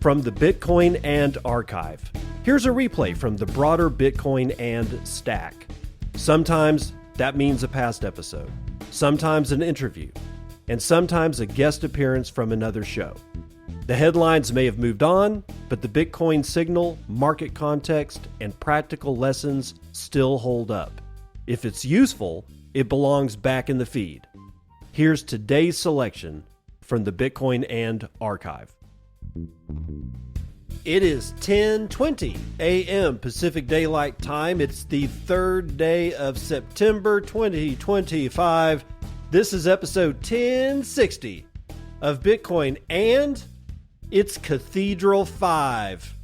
From the Bitcoin and Archive, here's a replay from the broader Bitcoin and Stack. Sometimes that means a past episode, sometimes an interview, and sometimes a guest appearance from another show. The headlines may have moved on, but the Bitcoin signal, market context, and practical lessons still hold up. If it's useful, it belongs back in the feed. Here's today's selection from the Bitcoin and Archive. It is 10:20 a.m. Pacific Daylight Time. It's the third day of September 2025. This is episode 1060 of Bitcoin, and it's Cathedral 5.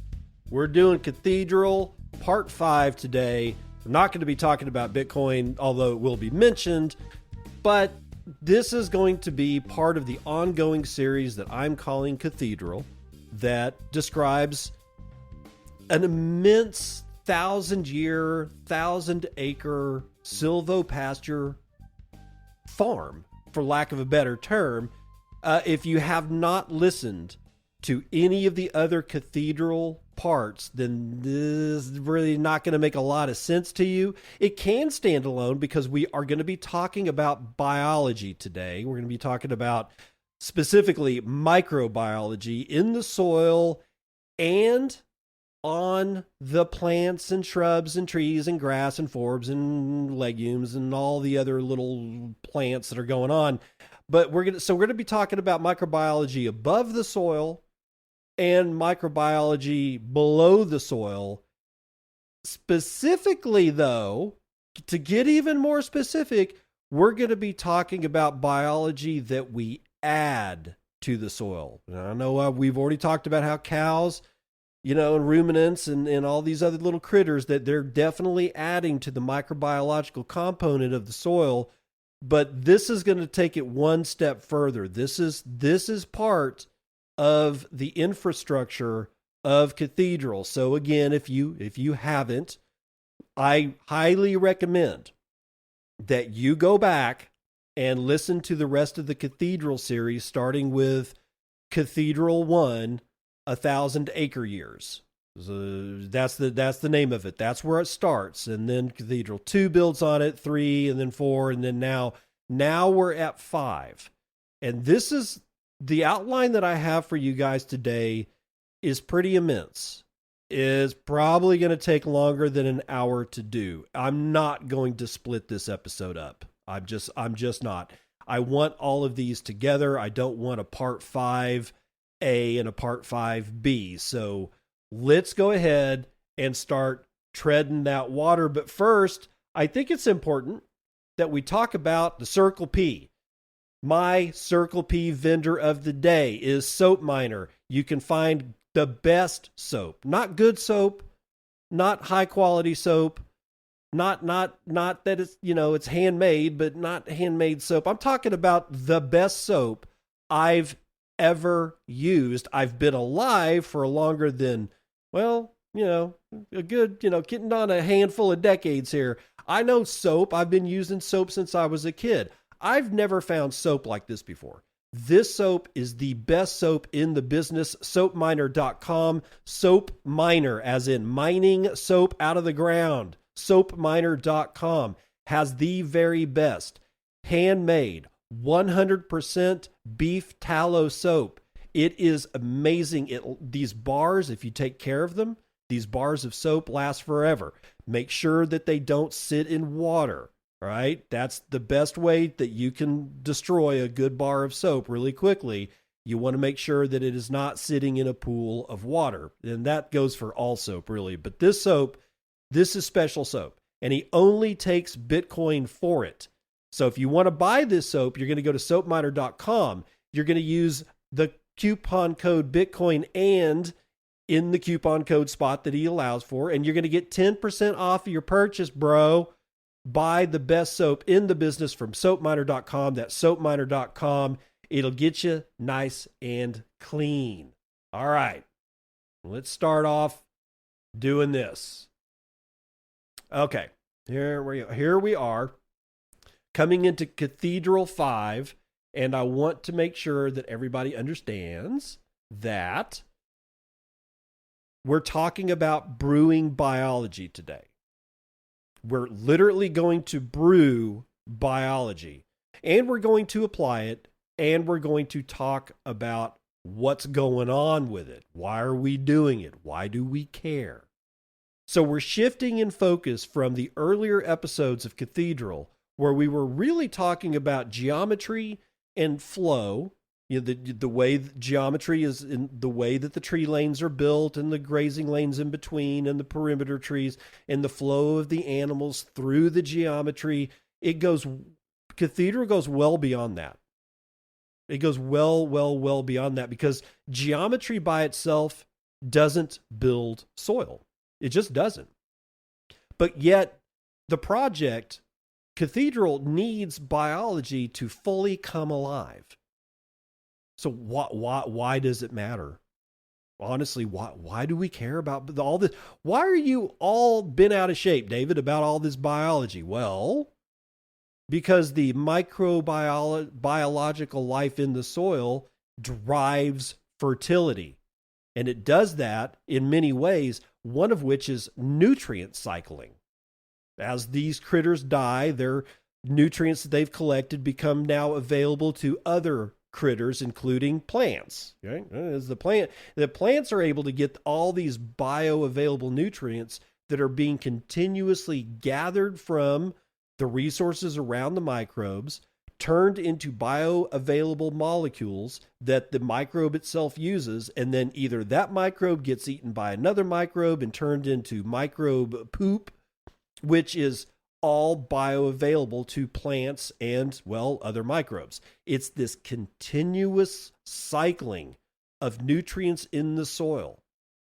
We're doing Cathedral Part 5 today. I'm not going to be talking about Bitcoin, although it will be mentioned, but this is going to be part of the ongoing series that I'm calling Cathedral, that describes an immense 1,000-year, 1,000-acre silvopasture farm, for lack of a better term. If you have not listened to any of the other Cathedral parts, then this is really not going to make a lot of sense to you. It can stand alone because we are going to be talking about biology today. We're going to be talking about specifically microbiology in the soil and on the plants and shrubs and trees and grass and forbs and legumes and all the other little plants that are going on. But we're going to be talking about microbiology above the soil and microbiology below the soil. Specifically, though, to get even more specific, we're going to be talking about biology that we add to the soil. And I know we've already talked about how cows, and ruminants and all these other little critters, that they're definitely adding to the microbiological component of the soil. But this is going to take it one step further. This is part of the infrastructure of Cathedral. So again, if you haven't, I highly recommend that you go back and listen to the rest of the Cathedral series, starting with Cathedral 1, 1,000 Acre Years. So that's the name of it. That's where it starts. And then Cathedral 2 builds on it, 3, and then 4, and then now we're at 5. And this is the outline that I have for you guys today is pretty immense. Is probably going to take longer than an hour to do. I'm not going to split this episode up. I'm just not. I want all of these together. I don't want a part 5A and a part 5B. So let's go ahead and start treading that water. But first, I think it's important that we talk about the Circle P. My Circle P vendor of the day is Soap Miner. You can find the best soap, not good soap, not high quality soap, not that it's, it's handmade, but not handmade soap. I'm talking about the best soap I've ever used. I've been alive for longer than, a good, getting on a handful of decades here. I know soap. I've been using soap since I was a kid. I've never found soap like this before. This soap is the best soap in the business. Soapminer.com. Soap miner, as in mining soap out of the ground. Soapminer.com has the very best handmade 100% beef tallow soap. It is amazing. These bars, if you take care of them, these bars of soap last forever. Make sure that they don't sit in water. All right, that's the best way that you can destroy a good bar of soap really quickly. You want to make sure that it is not sitting in a pool of water. And that goes for all soap, really. But this soap, this is special soap. And he only takes Bitcoin for it. So if you want to buy this soap, you're going to go to soapminer.com. You're going to use the coupon code Bitcoin and in the coupon code spot that he allows for. And you're going to get 10% off of your purchase, bro. Buy the best soap in the business from soapminer.com. That's soapminer.com. It'll get you nice and clean. All right. Let's start off doing this. Okay. Here we are coming into Cathedral 5. And I want to make sure that everybody understands that we're talking about brewing biology today. We're literally going to brew biology, and we're going to apply it, and we're going to talk about what's going on with it. Why are we doing it? Why do we care? So we're shifting in focus from the earlier episodes of Cathedral, where we were really talking about geometry and flow, the way geometry is in the way that the tree lanes are built and the grazing lanes in between and the perimeter trees and the flow of the animals through the geometry. Cathedral goes well beyond that. It goes well beyond that, because geometry by itself doesn't build soil. It just doesn't. But yet the project Cathedral needs biology to fully come alive. So why does it matter? Honestly, why do we care about all this? Why are you all been out of shape, David, about all this biology? Well, because the microbiological life in the soil drives fertility. And it does that in many ways, one of which is nutrient cycling. As these critters die, their nutrients that they've collected become now available to other critters, including plants. Okay? As the plants are able to get all these bioavailable nutrients that are being continuously gathered from the resources around the microbes, turned into bioavailable molecules that the microbe itself uses, and then either that microbe gets eaten by another microbe and turned into microbe poop, which is all bioavailable to plants and, well, other microbes. It's this continuous cycling of nutrients in the soil.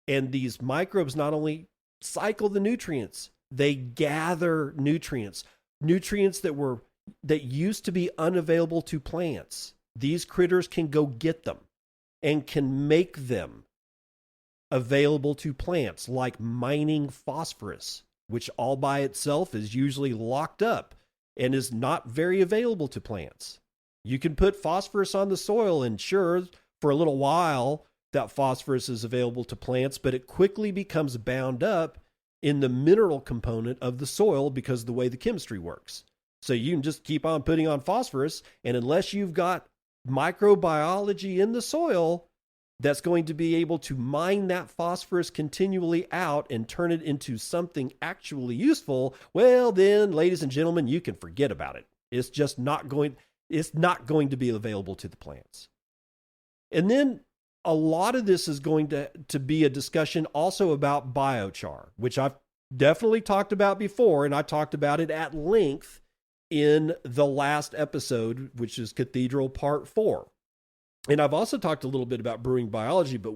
And these microbes not only cycle the nutrients, they gather nutrients that used to be unavailable to plants. These critters can go get them and can make them available to plants, like mining phosphorus, which all by itself is usually locked up and is not very available to plants. You can put phosphorus on the soil, and sure, for a little while, that phosphorus is available to plants, but it quickly becomes bound up in the mineral component of the soil because of the way the chemistry works. So you can just keep on putting on phosphorus, and unless you've got microbiology in the soil that's going to be able to mine that phosphorus continually out and turn it into something actually useful, well then, ladies and gentlemen, you can forget about it. It's just not going to be available to the plants. And then a lot of this is going to be a discussion also about biochar, which I've definitely talked about before, and I talked about it at length in the last episode, which is Cathedral Part 4. And I've also talked a little bit about brewing biology, but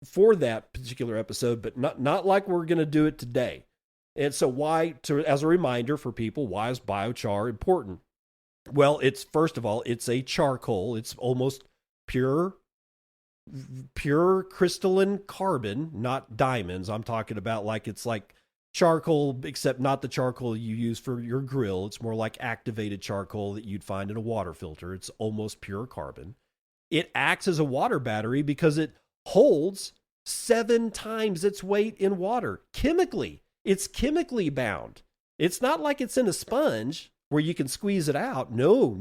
for that particular episode, but not like we're going to do it today. And so as a reminder for people, why is biochar important? Well, first of all, it's a charcoal. It's almost pure crystalline carbon, not diamonds. I'm talking about it's like charcoal, except not the charcoal you use for your grill. It's more like activated charcoal that you'd find in a water filter. It's almost pure carbon. It acts as a water battery because it holds 7 times its weight in water. Chemically, it's chemically bound. It's not like it's in a sponge where you can squeeze it out. No.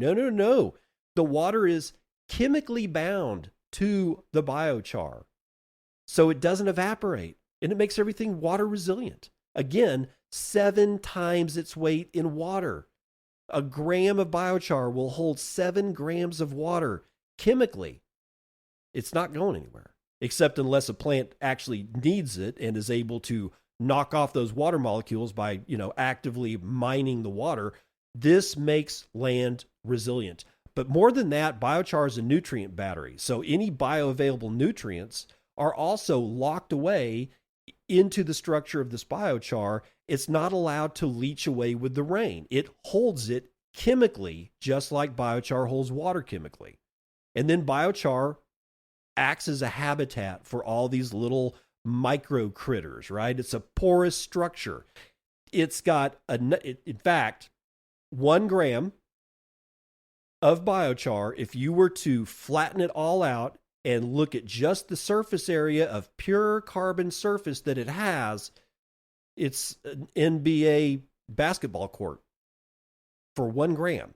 The water is chemically bound to the biochar, so it doesn't evaporate, and it makes everything water resilient. Again, 7 times its weight in water. A gram of biochar will hold 7 grams of water. Chemically, it's not going anywhere, except unless a plant actually needs it and is able to knock off those water molecules by, actively mining the water. This makes land resilient. But more than that, biochar is a nutrient battery. So any bioavailable nutrients are also locked away into the structure of this biochar. It's not allowed to leach away with the rain. It holds it chemically, just like biochar holds water chemically. And then biochar acts as a habitat for all these little micro critters, right? It's a porous structure. It's got in fact, 1 gram of biochar, if you were to flatten it all out and look at just the surface area of pure carbon surface that it has, it's an NBA basketball court for 1 gram.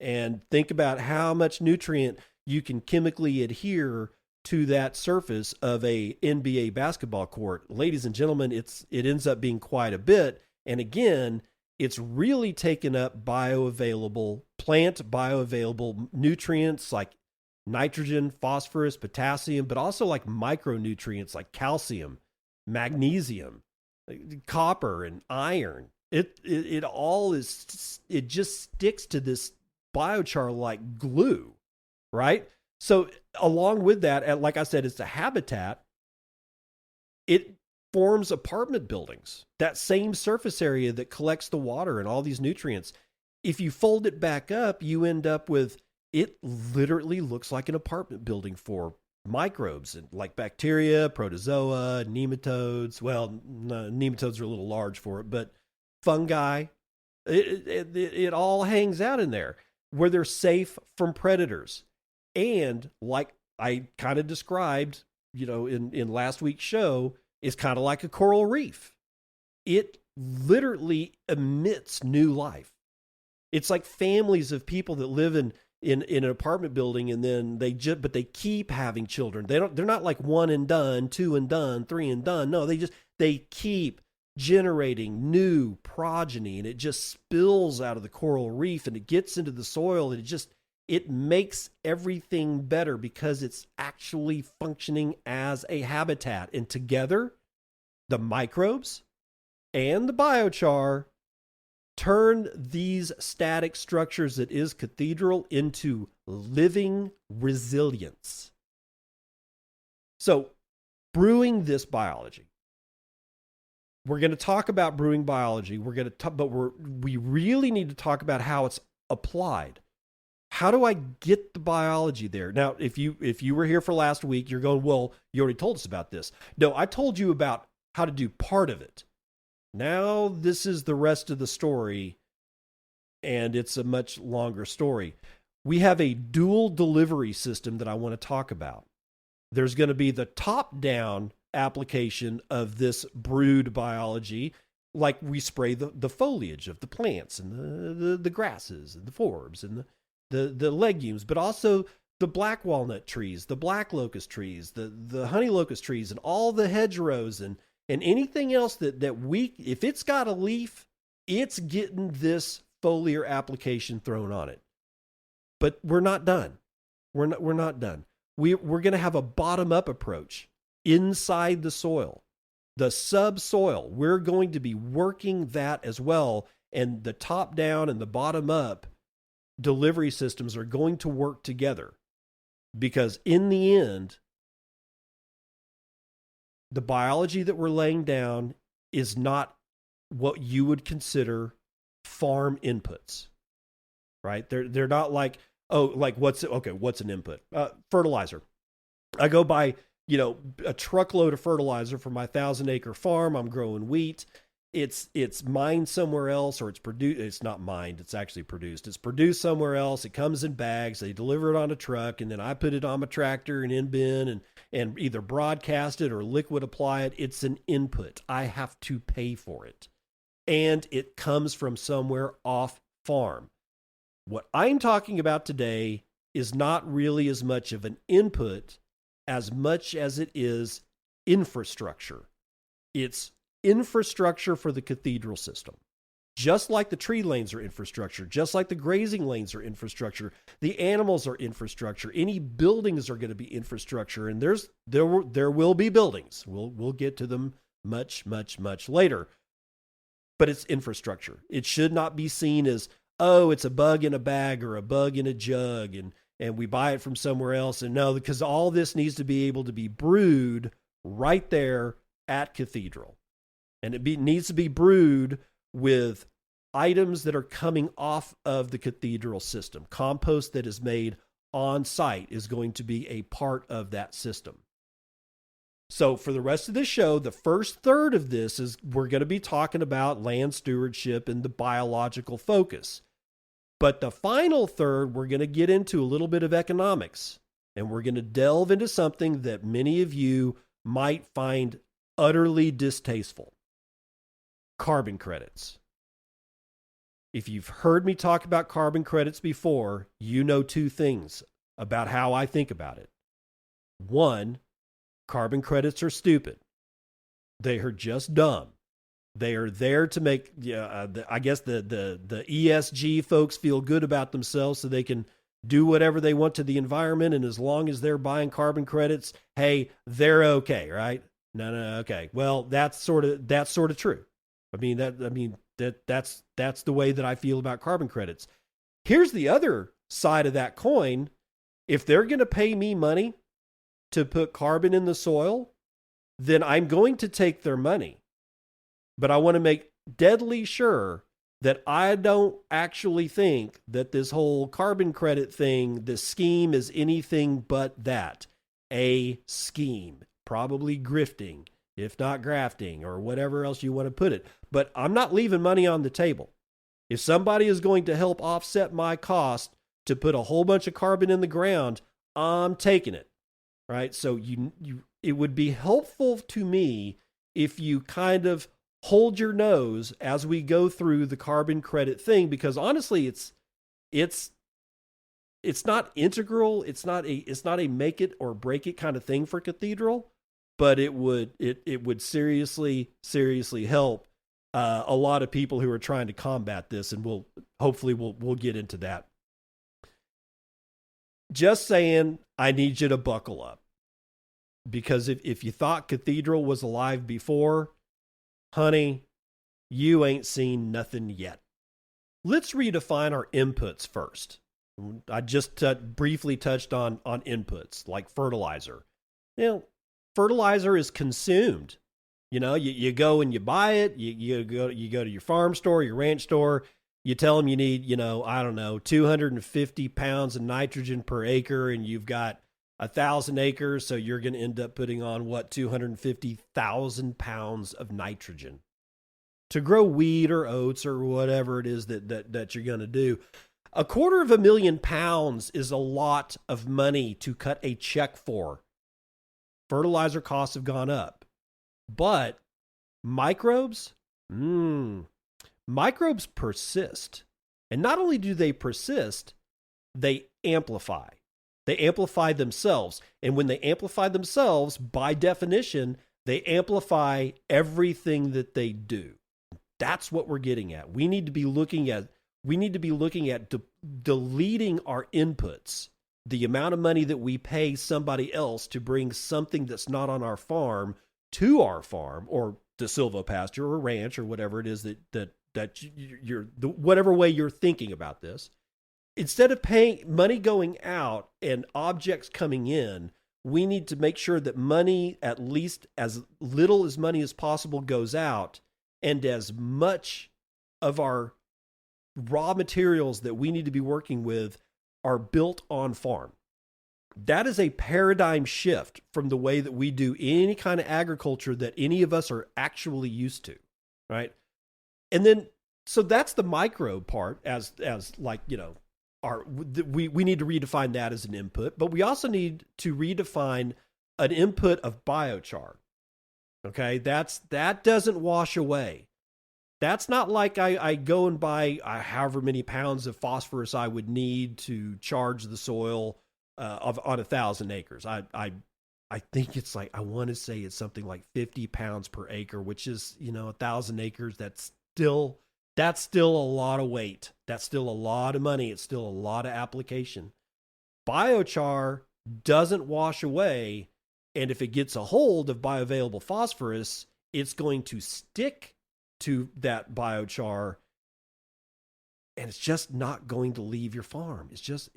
And think about how much nutrient you can chemically adhere to that surface of a NBA basketball court. Ladies and gentlemen, it ends up being quite a bit. And again, it's really taken up plant bioavailable nutrients like nitrogen, phosphorus, potassium, but also like micronutrients like calcium, magnesium, copper, and iron. It all is, it just sticks to this biochar like glue, right? So along with that, like I said, it's a habitat. It forms apartment buildings, that same surface area that collects the water and all these nutrients. If you fold it back up, you end up with, it literally looks like an apartment building for microbes like bacteria, protozoa, nematodes. Well, no, nematodes are a little large for it, but fungi. It all hangs out in there where they're safe from predators. And like I kind of described, in last week's show, is kind of like a coral reef. It literally emits new life. It's like families of people that live in an apartment building, and then but they keep having children. They're not like one and done, two and done, three and done. No, they keep generating new progeny, and it just spills out of the coral reef and it gets into the soil, and it makes everything better because it's actually functioning as a habitat. And together, the microbes and the biochar turn these static structures that is Cathedral into living resilience. So, brewing this biology. We're going to talk about brewing biology. We really need to talk about how it's applied. How do I get the biology there? Now, if you were here for last week, you're going, well, you already told us about this. No, I told you about how to do part of it. Now, this is the rest of the story, and it's a much longer story. We have a dual delivery system that I want to talk about. There's going to be the top-down application of this brewed biology, like we spray the foliage of the plants and the grasses and the forbs and the legumes, but also the black walnut trees, the black locust trees, the honey locust trees, and all the hedgerows and anything else that we, if it's got a leaf, it's getting this foliar application thrown on it. But we're not done. We're not done. We're going to have a bottom-up approach inside the soil, the subsoil. We're going to be working that as well, and the top-down and the bottom-up delivery systems are going to work together, because in the end, the biology that we're laying down is not what you would consider farm inputs, right? They're not like, what's an input? Fertilizer. I go buy, a truckload of fertilizer for my 1,000-acre farm. I'm growing wheat. It's mined somewhere else, or it's produced. It's not mined. It's actually produced. It's produced somewhere else. It comes in bags. They deliver it on a truck, and then I put it on my tractor and in bin and either broadcast it or liquid apply it. It's an input. I have to pay for it, and it comes from somewhere off farm. What I'm talking about today is not really as much of an input as much as it is infrastructure. It's infrastructure for the Cathedral system. Just like the tree lanes are infrastructure, just like the grazing lanes are infrastructure, the animals are infrastructure, any buildings are going to be infrastructure, and there will be buildings. We'll get to them much later. But it's infrastructure. It should not be seen as, oh, it's a bug in a bag or a bug in a jug, and we buy it from somewhere else. And no, because all this needs to be able to be brewed right there at Cathedral. And needs to be brewed with items that are coming off of the Cathedral system. Compost that is made on site is going to be a part of that system. So for the rest of this show, the first third of this is we're going to be talking about land stewardship and the biological focus. But the final third, we're going to get into a little bit of economics, and we're going to delve into something that many of you might find utterly distasteful: carbon credits. If you've heard me talk about carbon credits before, you know two things about how I think about it. One, carbon credits are stupid. They are just dumb. They are there to make, I guess, the ESG folks feel good about themselves so they can do whatever they want to the environment. And as long as they're buying carbon credits, hey, they're okay, right? No, okay. Well, that's sort of true. That's the way that I feel about carbon credits. Here's the other side of that coin. If they're going to pay me money to put carbon in the soil, then I'm going to take their money. But I want to make deadly sure that I don't actually think that this whole carbon credit thing, this scheme, is anything but that. A scheme. Probably grifting, if not grafting, or whatever else you want to put it. But I'm not leaving money on the table. If somebody is going to help offset my cost to put a whole bunch of carbon in the ground, I'm taking it. Right? So it would be helpful to me if you kind of hold your nose as we go through the carbon credit thing, because honestly, it's not integral. It's not a make it or break it kind of thing for Cathedral, but it would seriously help a lot of people who are trying to combat this, and we'll get into that. Just saying, I need you to buckle up, because if you thought Cathedral was alive before, honey, you ain't seen nothing yet. Let's redefine our inputs first. I just briefly touched on inputs like fertilizer. Fertilizer is consumed. You go and you buy it. You go to your farm store, your ranch store. You tell them you need, 250 pounds of nitrogen per acre, and you've got 1,000 acres, so you're going to end up putting on 250,000 pounds of nitrogen to grow wheat or oats or whatever it is that you're going to do. 250,000 pounds is a lot of money to cut a check for. Fertilizer costs have gone up, but microbes persist. And not only do they persist, they amplify. They amplify themselves. And when they amplify themselves, by definition, they amplify everything that they do. That's what we're getting at. We need to be looking at deleting our inputs, the amount of money that we pay somebody else to bring something that's not on our farm to our farm, or the silvopasture or ranch or whatever it is that you're whatever way you're thinking about this. Instead of paying money going out and objects coming in, we need to make sure that money, at least as little as money as possible, goes out, and as much of our raw materials that we need to be working with are built on farm. That is a paradigm shift from the way that we do any kind of agriculture that any of us are actually used to, right? And then, so that's the microbe part, as like, we need to redefine that as an input, but we also need to redefine an input of biochar. Okay, that doesn't wash away. That's not like I go and buy however many pounds of phosphorus I would need to charge the soil on 1,000 acres. I think it's like, I want to say it's something like 50 pounds per acre, which is, 1,000 acres. That's still a lot of weight. That's still a lot of money. It's still a lot of application. Biochar doesn't wash away. And if it gets a hold of bioavailable phosphorus, it's going to stick to that biochar, and it's just not going to leave your farm. It's just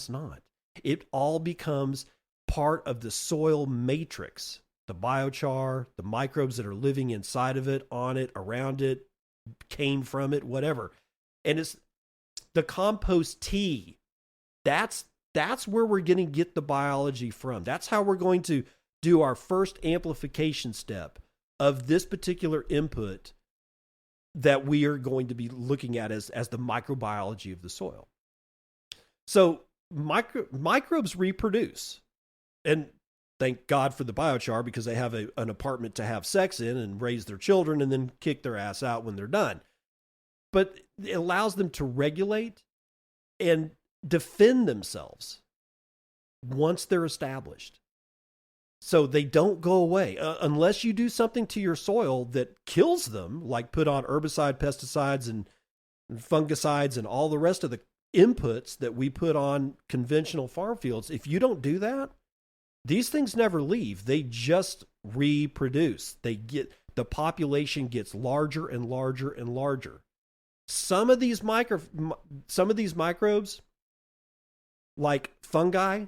not. It all becomes part of the soil matrix. The biochar, the microbes that are living inside of it, on it, around it, came from it, whatever. And it's the compost tea. That's where we're going to get the biology from. That's how we're going to do our first amplification step of this particular input that we are going to be looking at as the microbiology of the soil. So microbes reproduce, and thank God for the biochar, because they have an apartment to have sex in and raise their children and then kick their ass out when they're done. But it allows them to regulate and defend themselves once they're established. So they don't go away unless you do something to your soil that kills them, like put on herbicide, pesticides, and fungicides, and all the rest of the inputs that we put on conventional farm fields. If you don't do that, these things never leave. They just reproduce. The population gets larger and larger and larger. Some of these microbes, like fungi,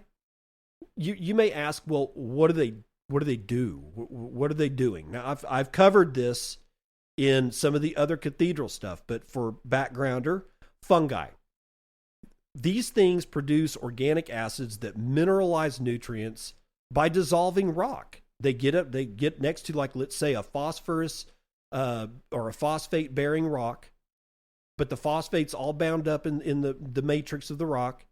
you may ask, well, what do they do? What are they doing? Now, I've covered this in some of the other Cathedral stuff, but for backgrounder, fungi. These things produce organic acids that mineralize nutrients by dissolving rock. They get next to, like, let's say a phosphorus or a phosphate bearing rock, but the phosphate's all bound up in the matrix of the rock.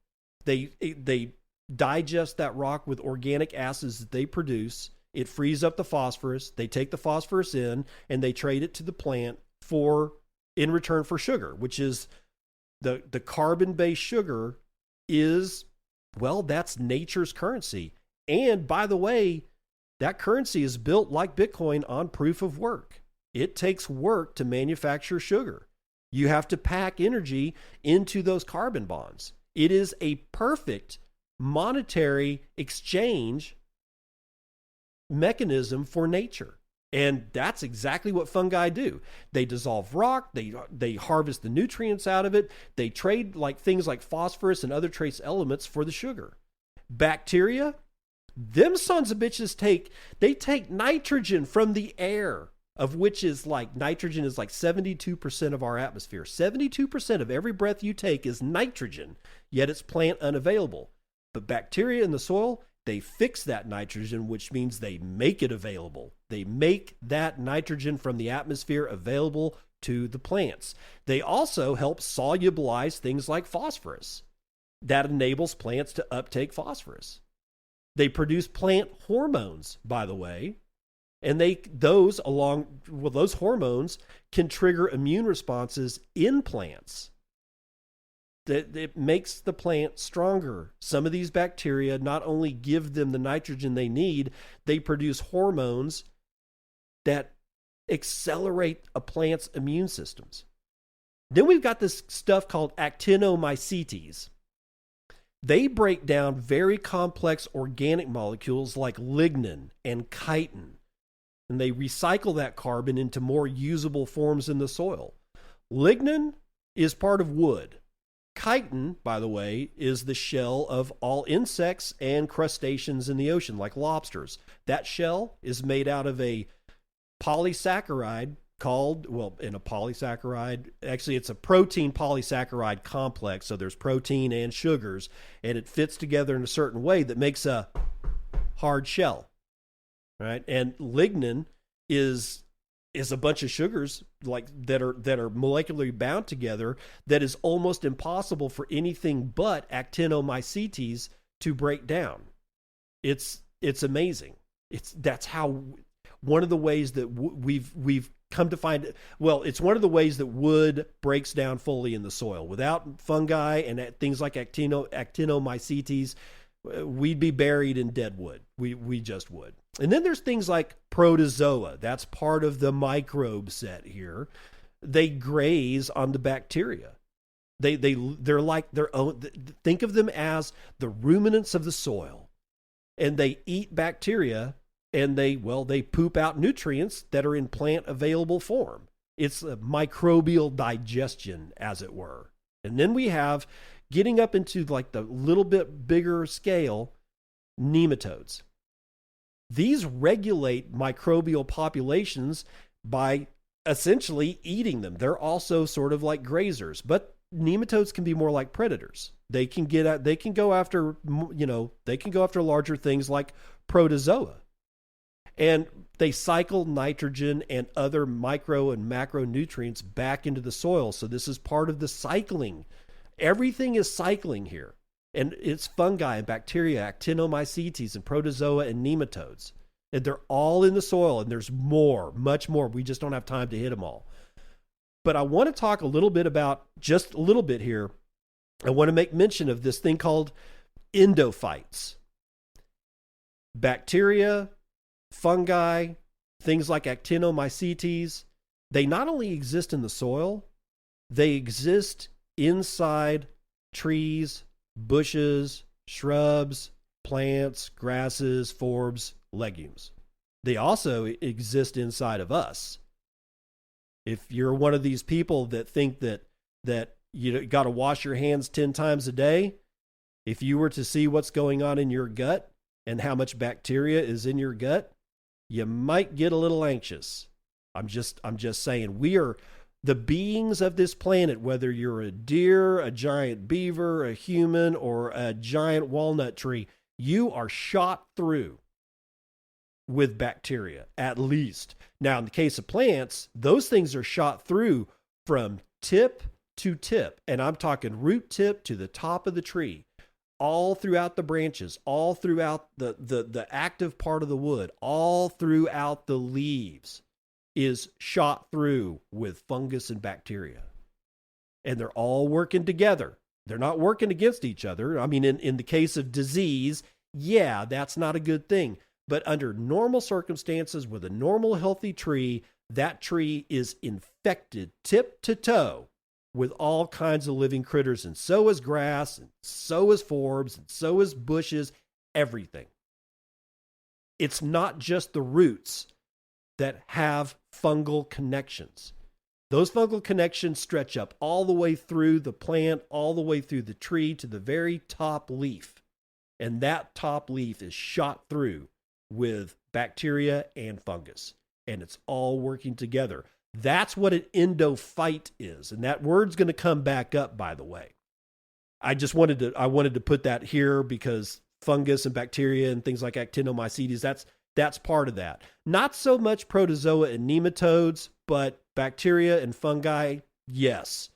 They digest that rock with organic acids that they produce. It frees up the phosphorus. They take the phosphorus in and they trade it to the plant in return for sugar, which is the carbon-based sugar is, well, that's nature's currency. And by the way, that currency is built like Bitcoin on proof of work. It takes work to manufacture sugar. You have to pack energy into those carbon bonds. It is a perfect monetary exchange mechanism for nature. And that's exactly what fungi do. They dissolve rock, they harvest the nutrients out of it, they trade like things like phosphorus and other trace elements for the sugar. Bacteria, them sons of bitches take nitrogen from the air, of which is like, nitrogen is like 72% of our atmosphere. 72% of every breath you take is nitrogen, yet it's plant unavailable. But bacteria in the soil, they fix that nitrogen, which means they make it available. They make that nitrogen from the atmosphere available to the plants. They also help solubilize things like phosphorus. That enables plants to uptake phosphorus. They produce plant hormones, by the way, and those hormones can trigger immune responses in plants. That it makes the plant stronger. Some of these bacteria not only give them the nitrogen they need, they produce hormones that accelerate a plant's immune systems. Then we've got this stuff called actinomycetes. They break down very complex organic molecules like lignin and chitin, and they recycle that carbon into more usable forms in the soil. Lignin is part of wood. Chitin, by the way, is the shell of all insects and crustaceans in the ocean, like lobsters. That shell is made out of a polysaccharide actually it's a protein polysaccharide complex, so there's protein and sugars, and it fits together in a certain way that makes a hard shell, right? And lignin is a bunch of sugars like that are molecularly bound together that is almost impossible for anything but actinomycetes to break down. It's amazing. That's how one of the ways that we've come to find, well, it's one of the ways that wood breaks down fully in the soil. Without fungi and things like actinomycetes, we'd be buried in dead wood. We just would. And then there's things like protozoa. That's part of the microbe set here. They graze on the bacteria. They're like their own. Think of them as the ruminants of the soil, and they eat bacteria, and they poop out nutrients that are in plant available form. It's a microbial digestion, as it were. And then we have, getting up into like the little bit bigger scale, nematodes. These regulate microbial populations by essentially eating them. They're also sort of like grazers, but nematodes can be more like predators. They can go after larger things like protozoa. And they cycle nitrogen and other micro and macronutrients back into the soil. So this is part of the cycling. Everything is cycling here. And it's fungi and bacteria, actinomycetes and protozoa and nematodes. And they're all in the soil, and there's more, much more. We just don't have time to hit them all. But I want to talk a little bit about, just a little bit here, I want to make mention of this thing called endophytes. Bacteria, fungi, things like actinomycetes, they not only exist in the soil, they exist inside trees, bushes, shrubs, plants, grasses, forbs, legumes. They also exist inside of us. If you're one of these people that think that you got to wash your hands 10 times a day, if you were to see what's going on in your gut and how much bacteria is in your gut, you might get a little anxious. I'm just saying, we are the beings of this planet, whether you're a deer, a giant beaver, a human, or a giant walnut tree, you are shot through with bacteria, at least. Now, in the case of plants, those things are shot through from tip to tip. And I'm talking root tip to the top of the tree, all throughout the branches, all throughout the active part of the wood, all throughout the leaves is shot through with fungus and bacteria. And they're all working together. They're not working against each other. I mean, in the case of disease, yeah, that's not a good thing. But under normal circumstances with a normal healthy tree, that tree is infected tip to toe with all kinds of living critters. And so is grass, and so is forbs, and so is bushes, everything. It's not just the roots that have fungal connections. Those fungal connections stretch up all the way through the plant, all the way through the tree to the very top leaf. And that top leaf is shot through with bacteria and fungus. And it's all working together. That's what an endophyte is. And that word's going to come back up, by the way. I wanted to put that here because fungus and bacteria and things like actinomycetes, that's part of that. Not so much protozoa and nematodes, but bacteria and fungi, yes.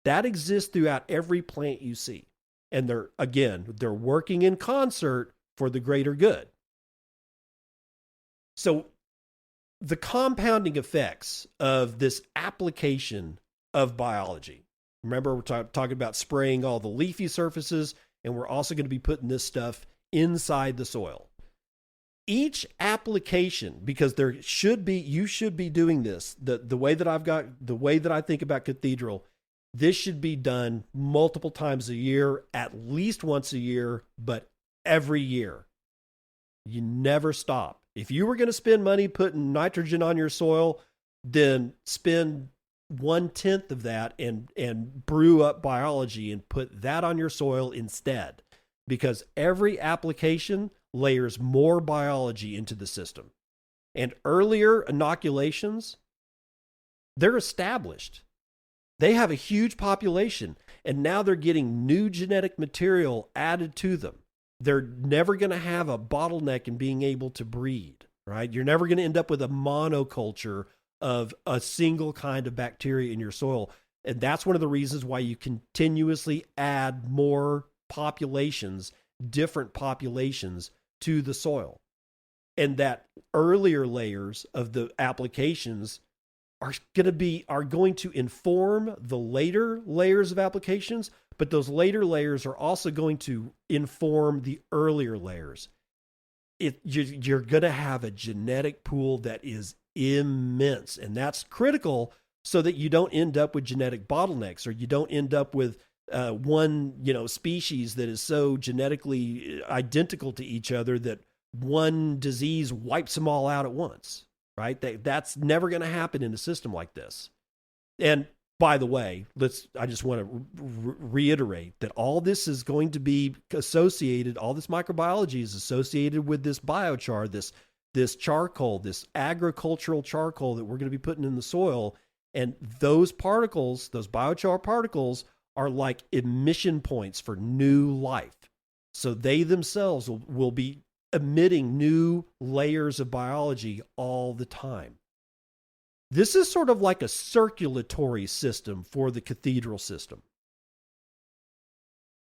That exists throughout every plant you see. And they're working in concert for the greater good. So the compounding effects of this application of biology. Remember, we're talking about spraying all the leafy surfaces, and we're also going to be putting this stuff inside the soil. Each application, because you should be doing this. The way that I think about Cathedral, this should be done multiple times a year, at least once a year, but every year. You never stop. If you were going to spend money putting nitrogen on your soil, then spend 1/10 of that and brew up biology and put that on your soil instead. Because every application layers more biology into the system. And earlier inoculations, they're established. They have a huge population, and now they're getting new genetic material added to them. They're never going to have a bottleneck in being able to breed, right? You're never going to end up with a monoculture of a single kind of bacteria in your soil. And that's one of the reasons why you continuously add more populations, different populations to the soil. And that earlier layers of the applications are going to inform the later layers of applications, but those later layers are also going to inform the earlier layers. You're going to have a genetic pool that is immense, and that's critical so that you don't end up with genetic bottlenecks, or you don't end up with one species that is so genetically identical to each other that one disease wipes them all out at once, right? That's never going to happen in a system like this. And by the way, I just want to reiterate that all this is going to be associated, all this microbiology is associated with this biochar, this charcoal, this agricultural charcoal that we're going to be putting in the soil. And those particles, those biochar particles, are like emission points for new life. So they themselves will be emitting new layers of biology all the time. This is sort of like a circulatory system for the cathedral system.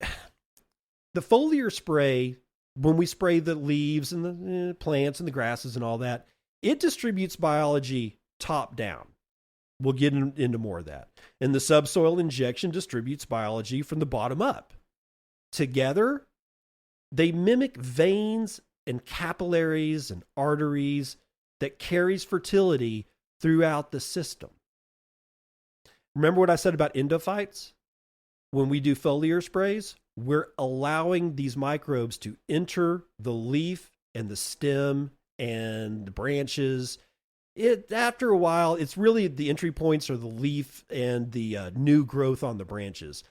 The foliar spray, when we spray the leaves and the plants and the grasses and all that, it distributes biology top down. We'll get into more of that. And the subsoil injection distributes biology from the bottom up. Together, they mimic veins and capillaries and arteries that carries fertility throughout the system. Remember what I said about endophytes? When we do foliar sprays, we're allowing these microbes to enter the leaf and the stem and the branches. After a while, it's really the entry points are the leaf and the new growth on the branches.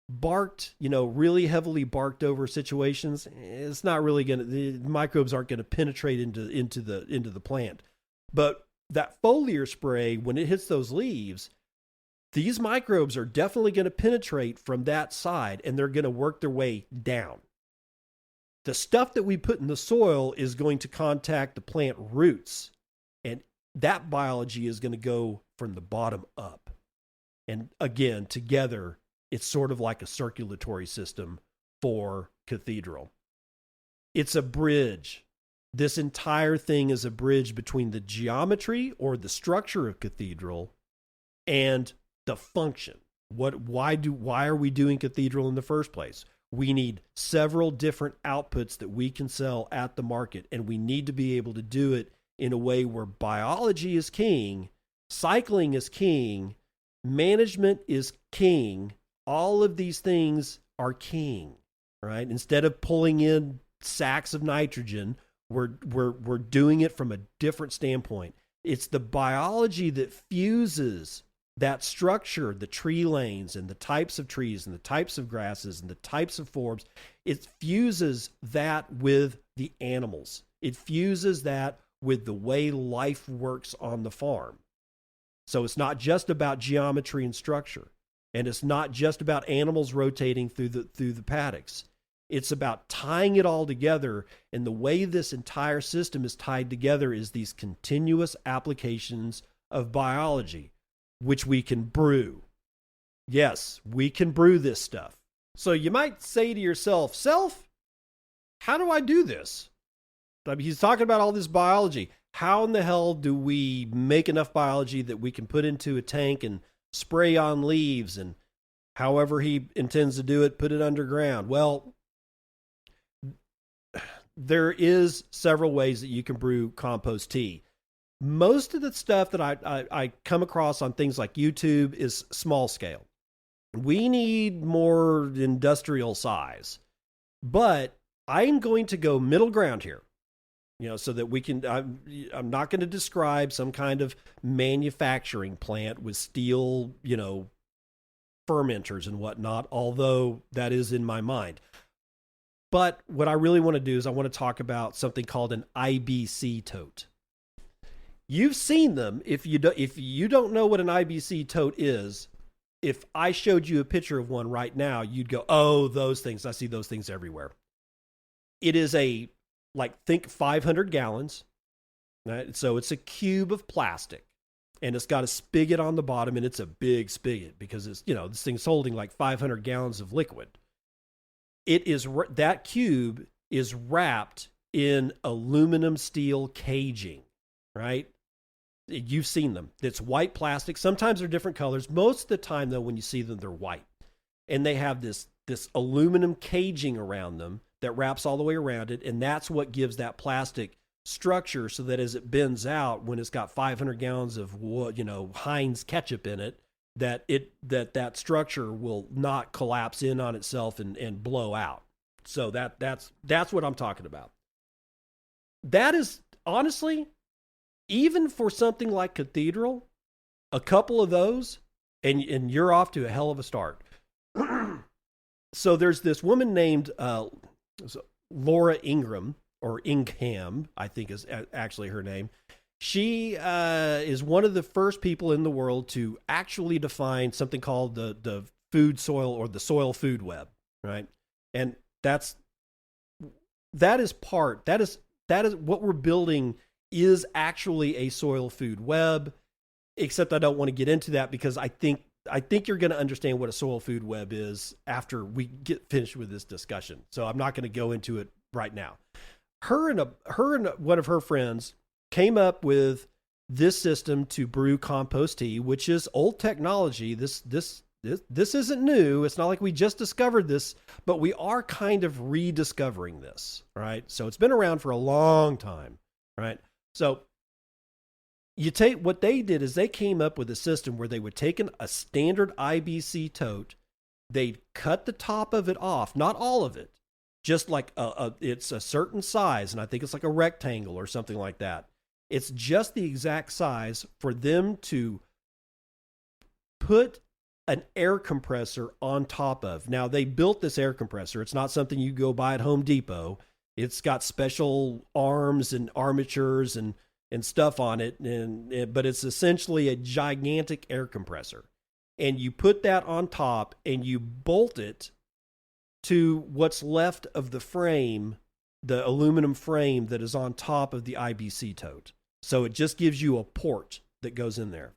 Barked, really heavily barked over situations, it's not really the microbes aren't going to penetrate into the plant. But that foliar spray, when it hits those leaves, these microbes are definitely going to penetrate from that side, and they're going to work their way down. The stuff that we put in the soil is going to contact the plant roots, and that biology is going to go from the bottom up. And again, together, it's sort of like a circulatory system for Cathedral. It's a bridge. This entire thing is a bridge between the geometry or the structure of Cathedral and the function. Why are we doing Cathedral in the first place? We need several different outputs that we can sell at the market, and we need to be able to do it in a way where biology is king, cycling is king, management is king. All of these things are king, right? Instead of pulling in sacks of nitrogen, we're doing it from a different standpoint. It's the biology that fuses that structure, the tree lanes and the types of trees and the types of grasses and the types of forbs. It fuses that with the animals. It fuses that with the way life works on the farm. So it's not just about geometry and structure. And it's not just about animals rotating through the paddocks. It's about tying it all together. And the way this entire system is tied together is these continuous applications of biology, which we can brew. Yes, we can brew this stuff. So you might say to yourself, Self, how do I do this? I mean, he's talking about all this biology. How in the hell do we make enough biology that we can put into a tank and spray on leaves, and however he intends to do it, put it underground? Well, there is several ways that you can brew compost tea. Most of the stuff that I come across on things like YouTube is small scale. We need more industrial size, but I'm going to go middle ground here. So that we can, I'm not going to describe some kind of manufacturing plant with steel, fermenters and whatnot, although that is in my mind. But what I really want to do is I want to talk about something called an IBC tote. You've seen them. If you don't know what an IBC tote is, if I showed you a picture of one right now, you'd go, oh, those things. I see those things everywhere. It is think 500 gallons. Right? So it's a cube of plastic, and it's got a spigot on the bottom, and it's a big spigot because it's, this thing's holding like 500 gallons of liquid. That cube is wrapped in aluminum steel caging, right? You've seen them. It's white plastic. Sometimes they're different colors. Most of the time, though, when you see them, they're white. And they have this aluminum caging around them that wraps all the way around it, and that's what gives that plastic structure so that as it bends out, when it's got 500 gallons of Heinz ketchup in it, that structure will not collapse in on itself and blow out. So that's what I'm talking about. That is honestly, even for something like Cathedral, a couple of those, and you're off to a hell of a start. So there's this woman named Laura Ingram, or Ingham, I think is actually her name. She is one of the first people in the world to actually define something called the food soil, or the soil food web, right? And that is that is what we're building is actually a soil food web, except I don't want to get into that because I think you're going to understand what a soil food web is after we get finished with this discussion. So I'm not going to go into it right now. Her and one of her friends came up with this system to brew compost tea, which is old technology. This isn't new. It's not like we just discovered this, but we are kind of rediscovering this, right? So it's been around for a long time, right? So you take what they did is they came up with a system where they would take a standard IBC tote, they'd cut the top of it off, not all of it, just like it's a certain size, and I think it's like a rectangle or something like that. It's just the exact size for them to put an air compressor on top of. Now, they built this air compressor. It's not something you go buy at Home Depot. It's got special arms and armatures and stuff on it, but it's essentially a gigantic air compressor. And you put that on top and you bolt it to what's left of the frame, the aluminum frame that is on top of the IBC tote. So it just gives you a port that goes in there.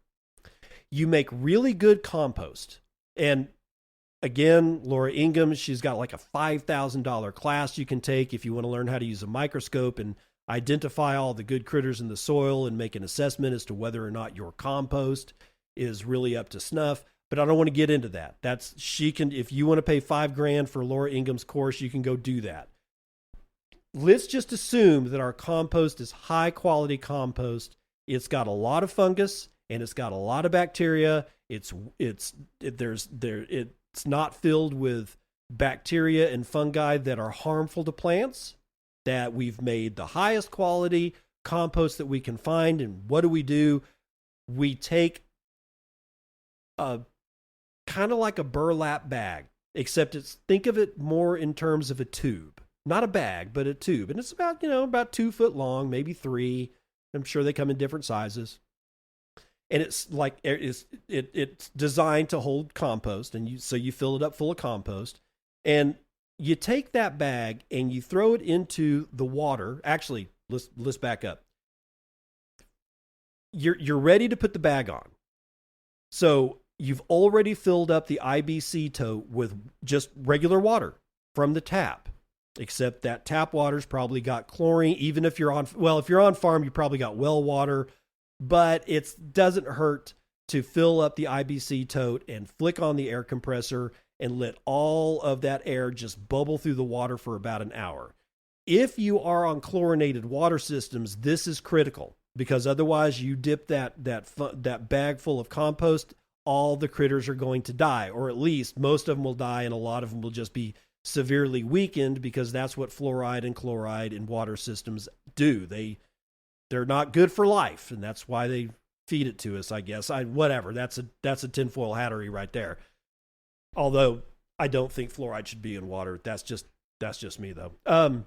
You make really good compost. And again, Laura Ingham, she's got like a $5,000 class you can take if you want to learn how to use a microscope and identify all the good critters in the soil and make an assessment as to whether or not your compost is really up to snuff. But I don't want to get into that. If you want to pay $5,000 for Laura Ingham's course, you can go do that. Let's just assume that our compost is high quality compost. It's got a lot of fungus and it's got a lot of bacteria. It's not filled with bacteria and fungi that are harmful to plants. That we've made the highest quality compost that we can find. And what do? We take a kind of like a burlap bag, except think of it more in terms of a tube, not a bag, but a tube. And it's about 2 foot long, maybe 3. I'm sure they come in different sizes. And it's designed to hold compost. And so you fill it up full of compost, and you take that bag and you throw it into the water. Actually, let's back up. You're ready to put the bag on. So you've already filled up the IBC tote with just regular water from the tap, except that tap water's probably got chlorine. Even if you're on farm, you probably got well water, but it doesn't hurt to fill up the IBC tote and flick on the air compressor and let all of that air just bubble through the water for about an hour. If you are on chlorinated water systems, this is critical because otherwise you dip that bag full of compost, all the critters are going to die, or at least most of them will die, and a lot of them will just be severely weakened because that's what fluoride and chloride in water systems do. They're not good for life, and that's why they feed it to us, I guess. Whatever. That's a tinfoil hattery right there. Although I don't think fluoride should be in water. That's just me though.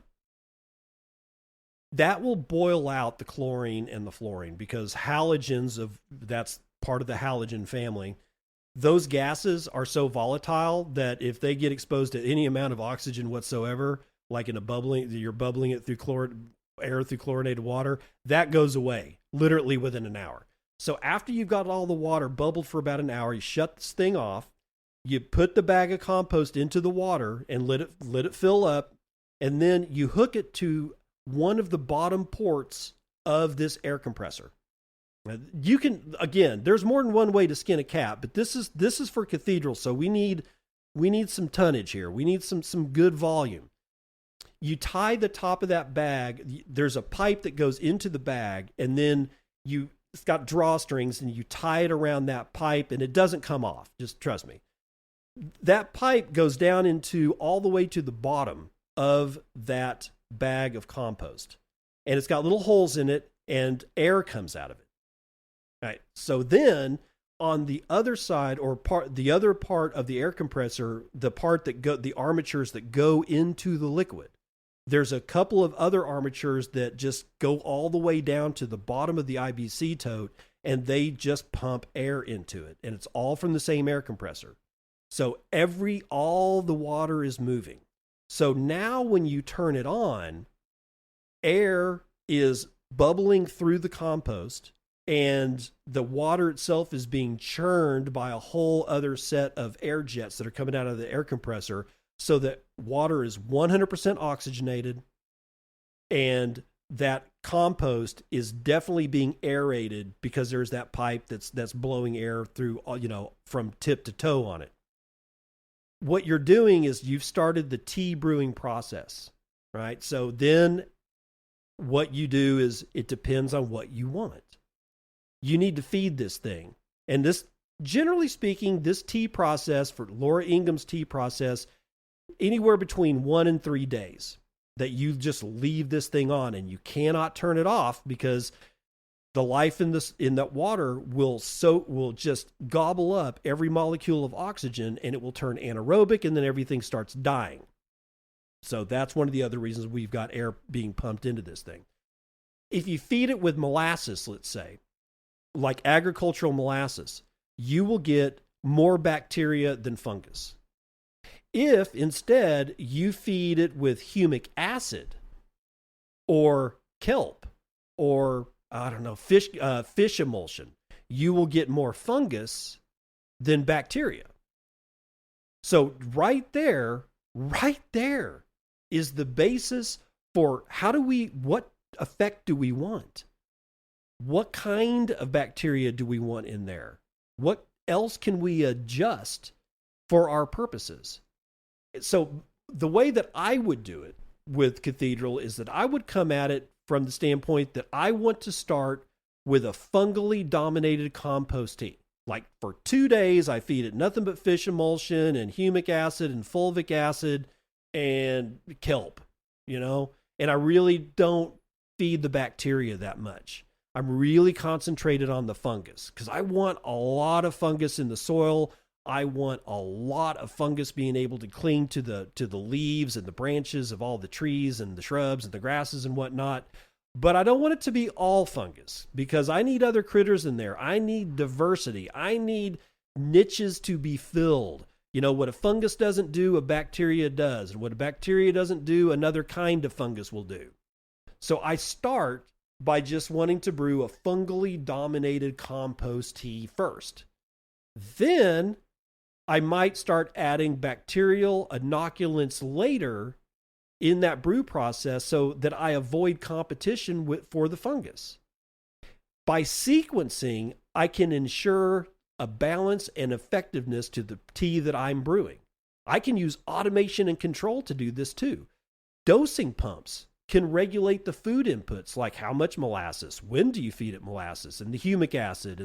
That will boil out the chlorine and the fluorine because that's part of the halogen family. Those gases are so volatile that if they get exposed to any amount of oxygen whatsoever, like you're bubbling it through air through chlorinated water, that goes away literally within an hour. So after you've got all the water bubbled for about an hour, you shut this thing off. You put the bag of compost into the water and let it fill up, and then you hook it to one of the bottom ports of this air compressor. You can, again, there's more than one way to skin a cat, but this is for Cathedral, so we need some tonnage here. We need some good volume. You tie the top of that bag. There's a pipe that goes into the bag, and then it's got drawstrings, and you tie it around that pipe, and it doesn't come off. Just trust me. That pipe goes down into all the way to the bottom of that bag of compost. And it's got little holes in it and air comes out of it. All right. So then on the other side the other part of the air compressor, the part the armatures that go into the liquid, there's a couple of other armatures that just go all the way down to the bottom of the IBC tote and they just pump air into it. And it's all from the same air compressor. So all the water is moving. So now when you turn it on, air is bubbling through the compost, and the water itself is being churned by a whole other set of air jets that are coming out of the air compressor, so that water is 100% oxygenated, and that compost is definitely being aerated because there's that pipe that's blowing air through, from tip to toe on it. What you're doing is you've started the tea brewing process, right? So then what you do is, it depends on what you want. You need to feed this thing. And this, generally speaking, this tea process, for Laura Ingham's tea process, anywhere between 1 and 3 days that you just leave this thing on, and you cannot turn it off, because the life in that water will just gobble up every molecule of oxygen, and it will turn anaerobic, and then everything starts dying. So that's one of the other reasons we've got air being pumped into this thing. If you feed it with molasses, let's say, like agricultural molasses, you will get more bacteria than fungus. If instead you feed it with humic acid or kelp or, I don't know, fish emulsion, you will get more fungus than bacteria. So right there is the basis for what effect do we want? What kind of bacteria do we want in there? What else can we adjust for our purposes? So the way that I would do it with Cathedral is that I would come at it from the standpoint that I want to start with a fungally dominated compost tea. Like for 2 days, I feed it nothing but fish emulsion and humic acid and fulvic acid and kelp, and I really don't feed the bacteria that much. I'm really concentrated on the fungus because I want a lot of fungus in the soil. I want a lot of fungus being able to cling to the leaves and the branches of all the trees and the shrubs and the grasses and whatnot. But I don't want it to be all fungus, because I need other critters in there. I need diversity. I need niches to be filled. What a fungus doesn't do, a bacteria does. And what a bacteria doesn't do, another kind of fungus will do. So I start by just wanting to brew a fungally dominated compost tea first. Then I might start adding bacterial inoculants later in that brew process so that I avoid competition for the fungus. By sequencing, I can ensure a balance and effectiveness to the tea that I'm brewing. I can use automation and control to do this too. Dosing pumps can regulate the food inputs, like how much molasses, when do you feed it molasses, and the humic acid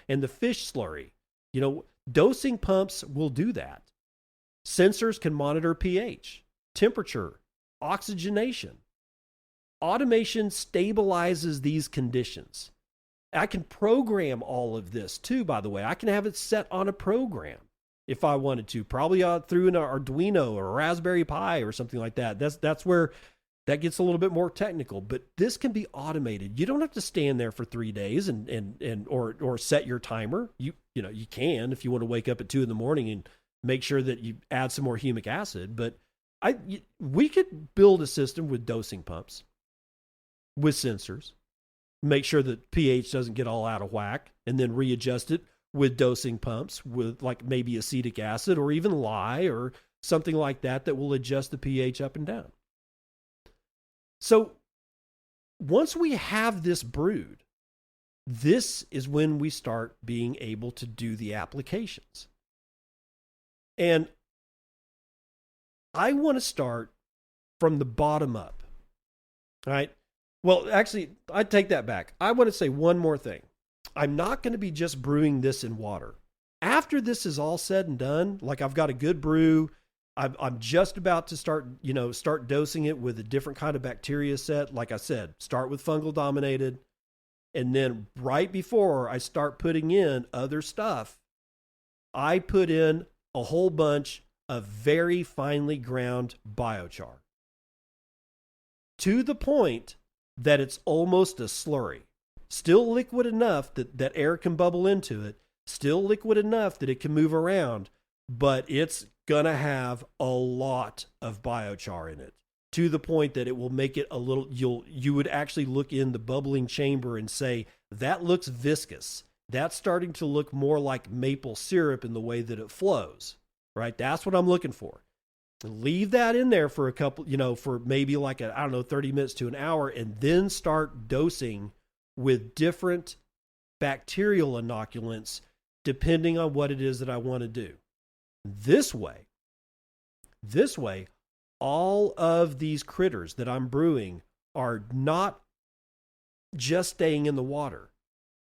and the fish slurry. Dosing pumps will do that. Sensors can monitor pH, temperature, oxygenation. Automation stabilizes these conditions. I can program all of this too, by the way. I can have it set on a program if I wanted to, probably through an Arduino or a Raspberry Pi or something like that. That's where that gets a little bit more technical, but this can be automated. You don't have to stand there for 3 days or set your timer. You can, if you want to wake up at 2 a.m. and make sure that you add some more humic acid, but we could build a system with dosing pumps, with sensors, make sure that pH doesn't get all out of whack, and then readjust it with dosing pumps with like maybe acetic acid or even lye or something like that will adjust the pH up and down. So once we have this brewed, this is when we start being able to do the applications. And I want to start from the bottom up. All right. Well, actually, I take that back. I want to say one more thing. I'm not going to be just brewing this in water. After this is all said and done, like I've got a good brew, I'm just about to start dosing it with a different kind of bacteria set. Like I said, start with fungal dominated. And then right before I start putting in other stuff, I put in a whole bunch of very finely ground biochar, to the point that it's almost a slurry. Still liquid enough that air can bubble into it, still liquid enough that it can move around, but it's going to have a lot of biochar in it. to the point that it will make it a little, you would actually look in the bubbling chamber and say, that looks viscous. That's starting to look more like maple syrup in the way that it flows, right? That's what I'm looking for. Leave that in there for a couple, for maybe like 30 minutes to an hour, and then start dosing with different bacterial inoculants depending on what it is that I want to do. This way, all of these critters that I'm brewing are not just staying in the water.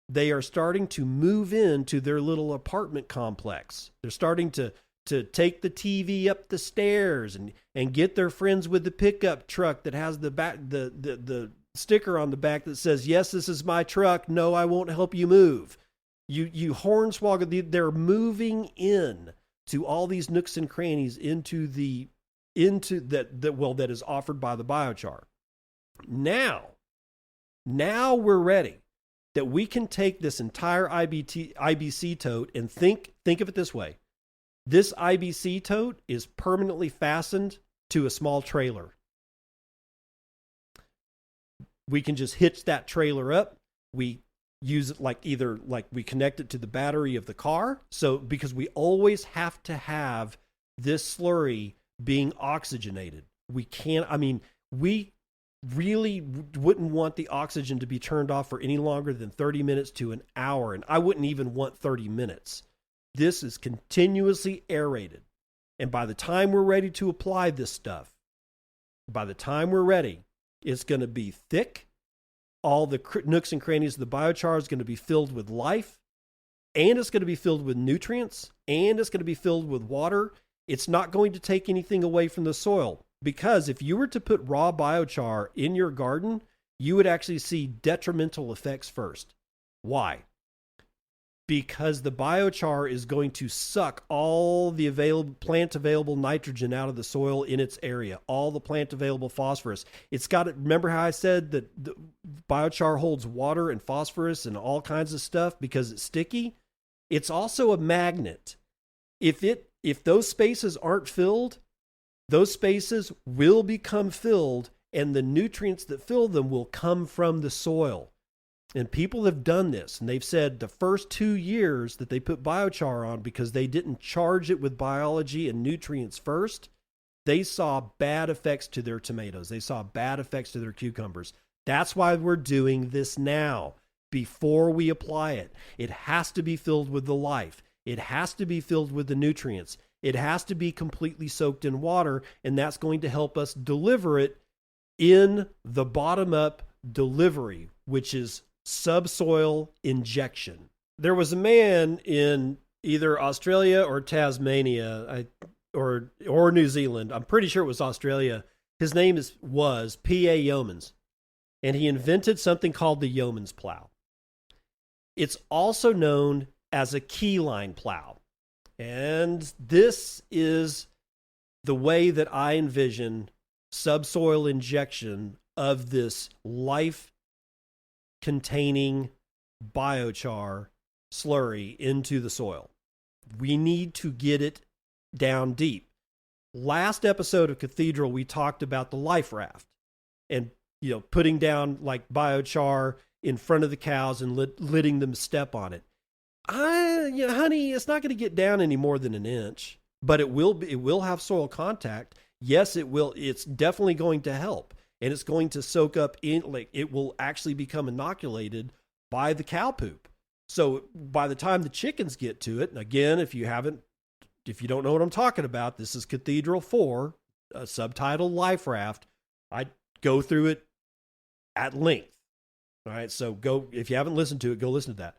They are starting to move into their little apartment complex. They're starting to take the TV up the stairs and get their friends with the pickup truck that has the sticker on the back that says, yes, this is my truck. No, I won't help you move. You hornswoggle, they're moving in to all these nooks and crannies into that is offered by the biochar. Now we're ready that we can take this entire IBC tote and think of it this way. This IBC tote is permanently fastened to a small trailer. We can just hitch that trailer up. We use it we connect it to the battery of the car. So because we always have to have this slurry being oxygenated. We really wouldn't want the oxygen to be turned off for any longer than 30 minutes to an hour. And I wouldn't even want 30 minutes. This is continuously aerated. And by the time we're ready to apply this stuff, it's going to be thick. All the nooks and crannies of the biochar is going to be filled with life, and it's going to be filled with nutrients, and it's going to be filled with water. It's not going to take anything away from the soil, because if you were to put raw biochar in your garden, you would actually see detrimental effects first. Why? Because the biochar is going to suck all the plant available nitrogen out of the soil in its area, all the plant available phosphorus. Remember how I said that the biochar holds water and phosphorus and all kinds of stuff because it's sticky? It's also a magnet. If those spaces aren't filled, those spaces will become filled, and the nutrients that fill them will come from the soil. And people have done this, and they've said the first 2 years that they put biochar on, because they didn't charge it with biology and nutrients first, they saw bad effects to their tomatoes. They saw bad effects to their cucumbers. That's why we're doing this now. Before we apply it, it has to be filled with the life. It has to be filled with the nutrients. It has to be completely soaked in water, and that's going to help us deliver it in the bottom-up delivery, which is subsoil injection. There was a man in either Australia or Tasmania, or New Zealand. I'm pretty sure it was Australia. His name was P.A. Yeomans, and he invented something called the Yeomans plow. It's also known as a keyline plow. And this is the way that I envision subsoil injection of this life-containing biochar slurry into the soil. We need to get it down deep. Last episode of Cathedral, we talked about the life raft and putting down like biochar in front of the cows and letting them step on it. Honey, it's not going to get down any more than an inch, but it will have soil contact. Yes, it will. It's definitely going to help, and it's going to soak up it will actually become inoculated by the cow poop. So by the time the chickens get to it, and again, if you don't know what I'm talking about, this is Cathedral 4, a subtitle Life Raft. I go through it at length. All right, so if you haven't listened to it, go listen to that.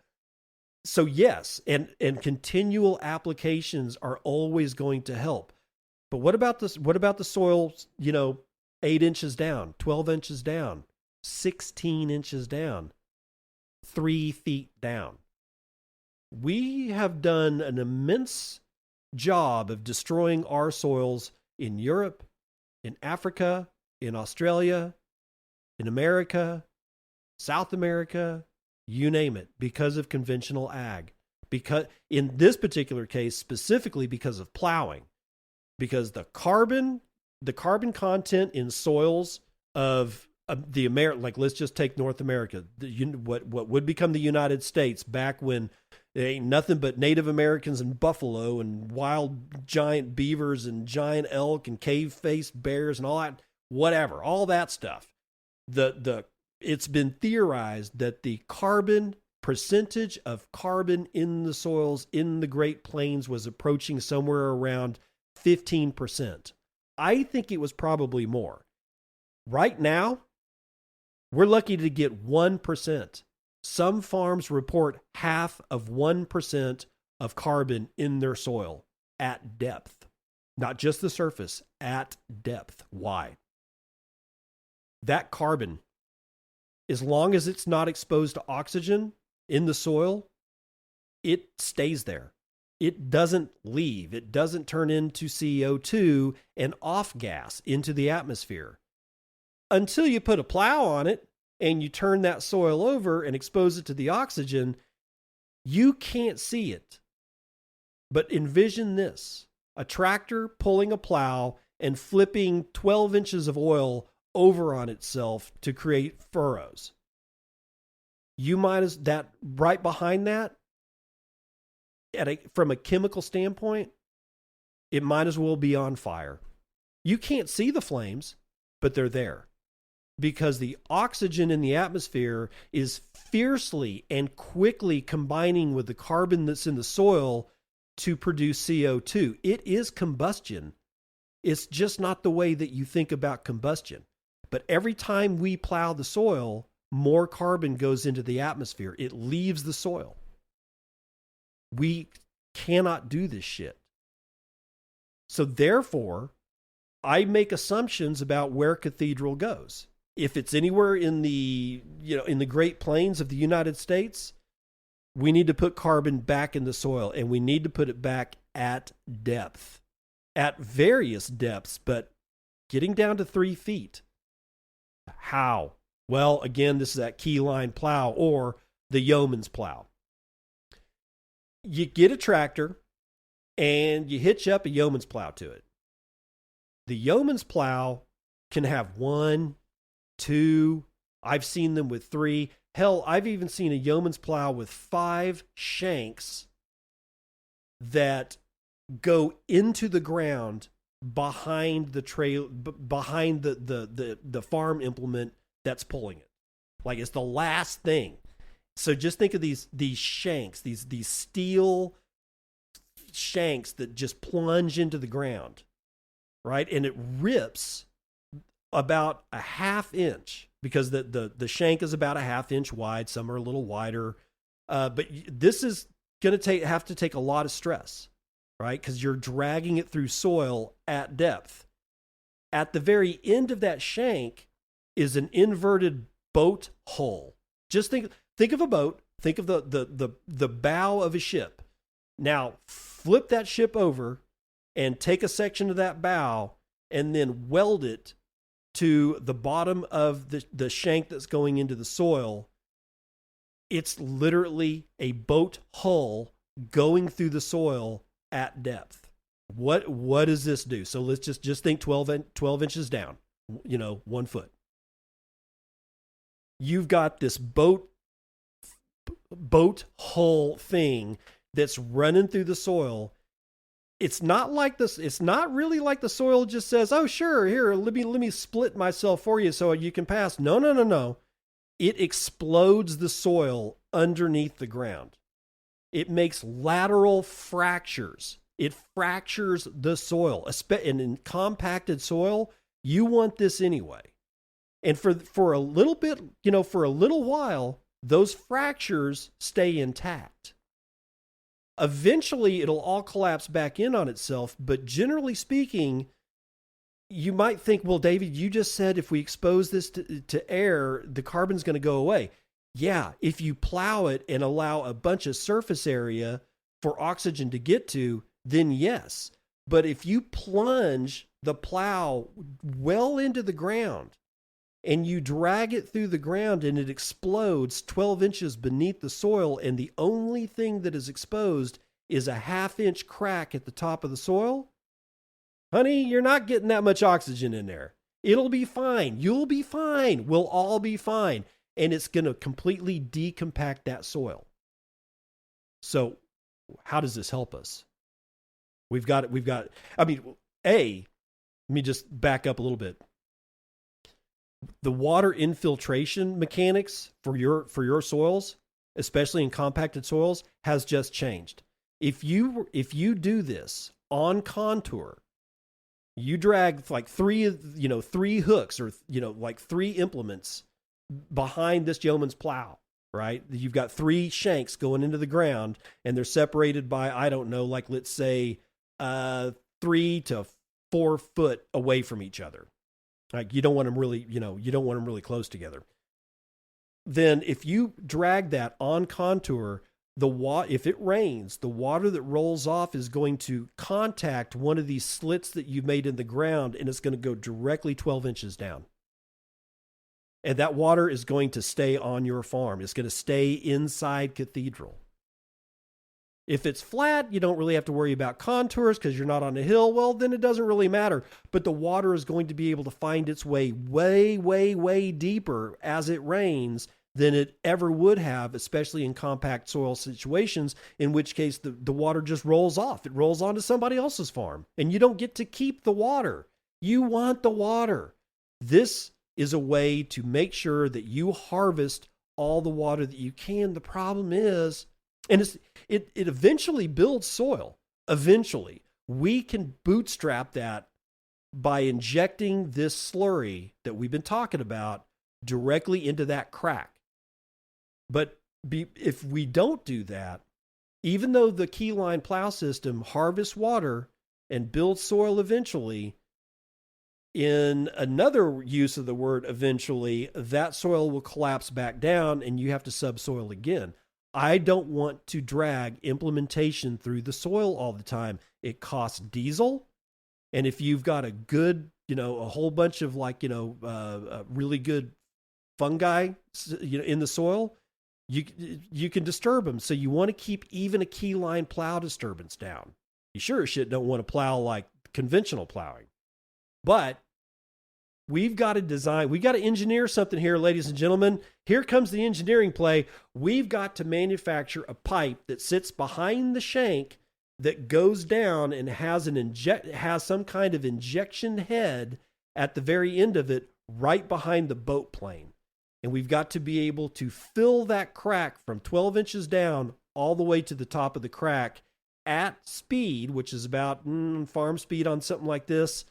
So yes, and continual applications are always going to help. But what about this? What about the soil, 8 inches down, 12 inches down, 16 inches down, 3 feet down? We have done an immense job of destroying our soils in Europe, in Africa, in Australia, in America, South America, you name it, because of conventional ag. Because in this particular case, specifically because of plowing, because the carbon the carbon content in soils of the like let's just take North America, what would become the United States back when there ain't nothing but Native Americans and buffalo and wild giant beavers and giant elk and cave-faced bears and all that, whatever, all that stuff. The it's been theorized that the carbon percentage of carbon in the soils in the Great Plains was approaching somewhere around 15%. I think it was probably more. Right now, we're lucky to get 1%. Some farms report half of 1% of carbon in their soil at depth. Not just the surface, at depth. Why? That carbon, as long as it's not exposed to oxygen in the soil, it stays there. It doesn't leave. It doesn't turn into CO2 and off gas into the atmosphere. Until you put a plow on it and you turn that soil over and expose it to the oxygen, you can't see it. But envision this: a tractor pulling a plow and flipping 12 inches of oil over on itself to create furrows. You might as that right behind that, from a chemical standpoint, it might as well be on fire. You can't see the flames, but they're there, because the oxygen in the atmosphere is fiercely and quickly combining with the carbon that's in the soil to produce CO2. It is combustion. It's just not the way that you think about combustion. But every time we plow the soil, more carbon goes into the atmosphere. It leaves the soil. We cannot do this shit. So therefore, I make assumptions about where Cathedral goes. If it's anywhere in the Great Plains of the United States, we need to put carbon back in the soil, and we need to put it back at depth, at various depths, but getting down to 3 feet. How? Well, again, this is that keyline plow or the yeoman's plow. You get a tractor and you hitch up a yeoman's plow to it. The yeoman's plow can have 1, 2, I've seen them with 3. Hell, I've even seen a yeoman's plow with 5 shanks that go into the ground behind the trail, behind the farm implement that's pulling it. Like, it's the last thing. So just think of these shanks, these steel shanks that just plunge into the ground, right? And it rips about a half inch, because the shank is about a half inch wide. Some are a little wider, but this is going to have to take a lot of stress, right? Because you're dragging it through soil at depth. At the very end of that shank is an inverted boat hull. Just think of a boat. Think of the bow of a ship. Now flip that ship over and take a section of that bow and then weld it to the bottom of the shank that's going into the soil. It's literally a boat hull going through the soil at depth. What does this do? So let's just think 12 inches down, 1 foot. You've got this boat hull thing that's running through the soil. It's not like this. It's not really like the soil just says, "Oh, sure, here, let me split myself for you so you can pass." No. It explodes the soil underneath the ground. It makes lateral fractures. It fractures the soil. And in compacted soil, you want this anyway. And for a little bit, for a little while, those fractures stay intact. Eventually, it'll all collapse back in on itself. But generally speaking, you might think, well, David, you just said if we expose this to air, the carbon's going to go away. Yeah, if you plow it and allow a bunch of surface area for oxygen to get to, then yes. But if you plunge the plow well into the ground and you drag it through the ground and it explodes 12 inches beneath the soil, and the only thing that is exposed is a half-inch crack at the top of the soil, Honey, you're not getting that much oxygen in there. It'll be fine. You'll be fine. We'll all be fine. And it's going to completely decompact that soil. So how does this help us? I mean, let me just back up a little bit. The water infiltration mechanics for your soils, especially in compacted soils, has just changed. If you do this on contour, you drag like three hooks or like three implements behind this yeoman's plow, right? You've got three shanks going into the ground, and they're separated by, I don't know, like let's say 3 to 4 foot away from each other. Like you don't want them really close together. Then if you drag that on contour, if it rains, the water that rolls off is going to contact one of these slits that you've made in the ground, and it's going to go directly 12 inches down. And that water is going to stay on your farm. It's going to stay inside Cathedral. If it's flat, you don't really have to worry about contours because you're not on a hill. Well, then it doesn't really matter. But the water is going to be able to find its way way, way, way deeper as it rains than it ever would have, especially in compact soil situations, in which case the water just rolls off. It rolls onto somebody else's farm, and you don't get to keep the water. You want the water. This is a way to make sure that you harvest all the water that you can. The problem is, and it eventually builds soil. Eventually, we can bootstrap that by injecting this slurry that we've been talking about directly into that crack. But if we don't do that, even though the keyline plow system harvests water and builds soil eventually, in another use of the word eventually, that soil will collapse back down and you have to subsoil again. I don't want to drag implementation through the soil all the time. It costs diesel. And if you've got a good, a whole bunch of really good fungi, in the soil, you can disturb them. So you want to keep even a keyline plow disturbance down. You sure as shit don't want to plow like conventional plowing. But we've got to engineer something here, ladies and gentlemen. Here comes the engineering play. We've got to manufacture a pipe that sits behind the shank that goes down and has some kind of injection head at the very end of it, right behind the boat plane. And we've got to be able to fill that crack from 12 inches down all the way to the top of the crack at speed, which is about farm speed on something like this,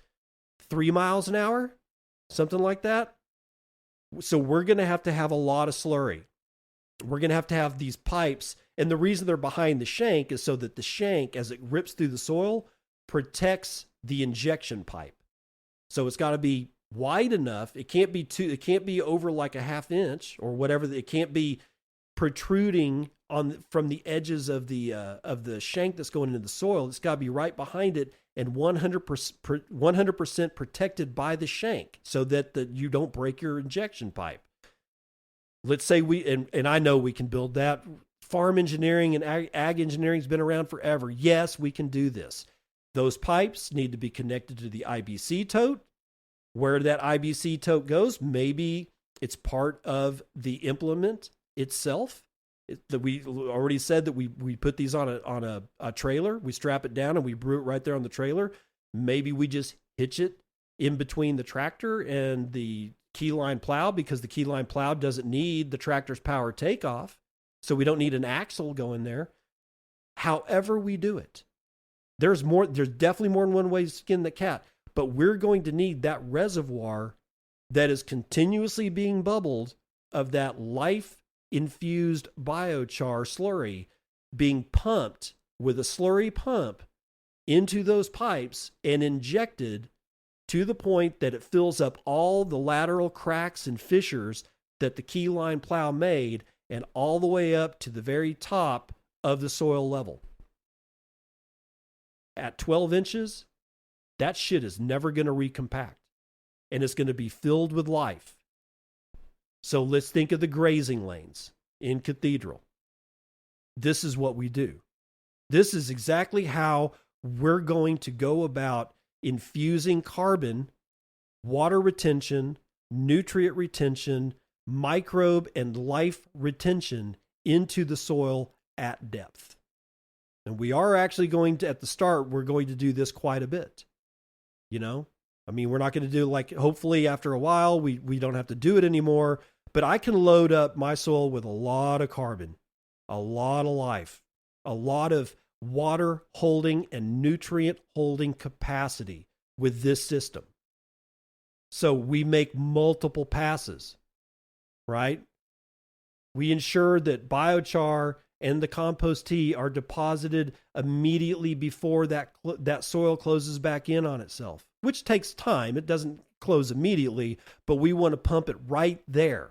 3 miles an hour. Something like that. So we're going to have a lot of slurry. We're going to have these pipes. And the reason they're behind the shank is so that the shank, as it rips through the soil, protects the injection pipe. So it's got to be wide enough. It can't be over like a half inch or whatever. It can't be protruding from the edges of the shank that's going into the soil. It's got to be right behind it and 100% protected by the shank so that you don't break your injection pipe. Let's say and I know we can build that. Farm engineering and ag engineering has been around forever. Yes, we can do this. Those pipes need to be connected to the IBC tote. Where that IBC tote goes, maybe it's part of the implement itself. We already said that we put these on a trailer. We strap it down and we brew it right there on the trailer. Maybe we just hitch it in between the tractor and the keyline plow because the keyline plow doesn't need the tractor's power takeoff. So we don't need an axle going there. However we do it, there's definitely more than one way to skin the cat, but we're going to need that reservoir that is continuously being bubbled of that life-infused biochar slurry being pumped with a slurry pump into those pipes and injected to the point that it fills up all the lateral cracks and fissures that the keyline plow made and all the way up to the very top of the soil level. At 12 inches, that shit is never going to recompact, and it's going to be filled with life. So let's think of the grazing lanes in Cathedral. This is what we do. This is exactly how we're going to go about infusing carbon, water retention, nutrient retention, microbe and life retention into the soil at depth. And we are actually going to, at the start, we're going to do this quite a bit. You know, I mean, we're not going to do like, hopefully after a while, we don't have to do it anymore, but I can load up my soil with a lot of carbon, a lot of life, a lot of water holding and nutrient holding capacity with this system. So we make multiple passes, right? We ensure that biochar and the compost tea are deposited immediately before that soil closes back in on itself, which takes time. It doesn't close immediately, but we want to pump it right there.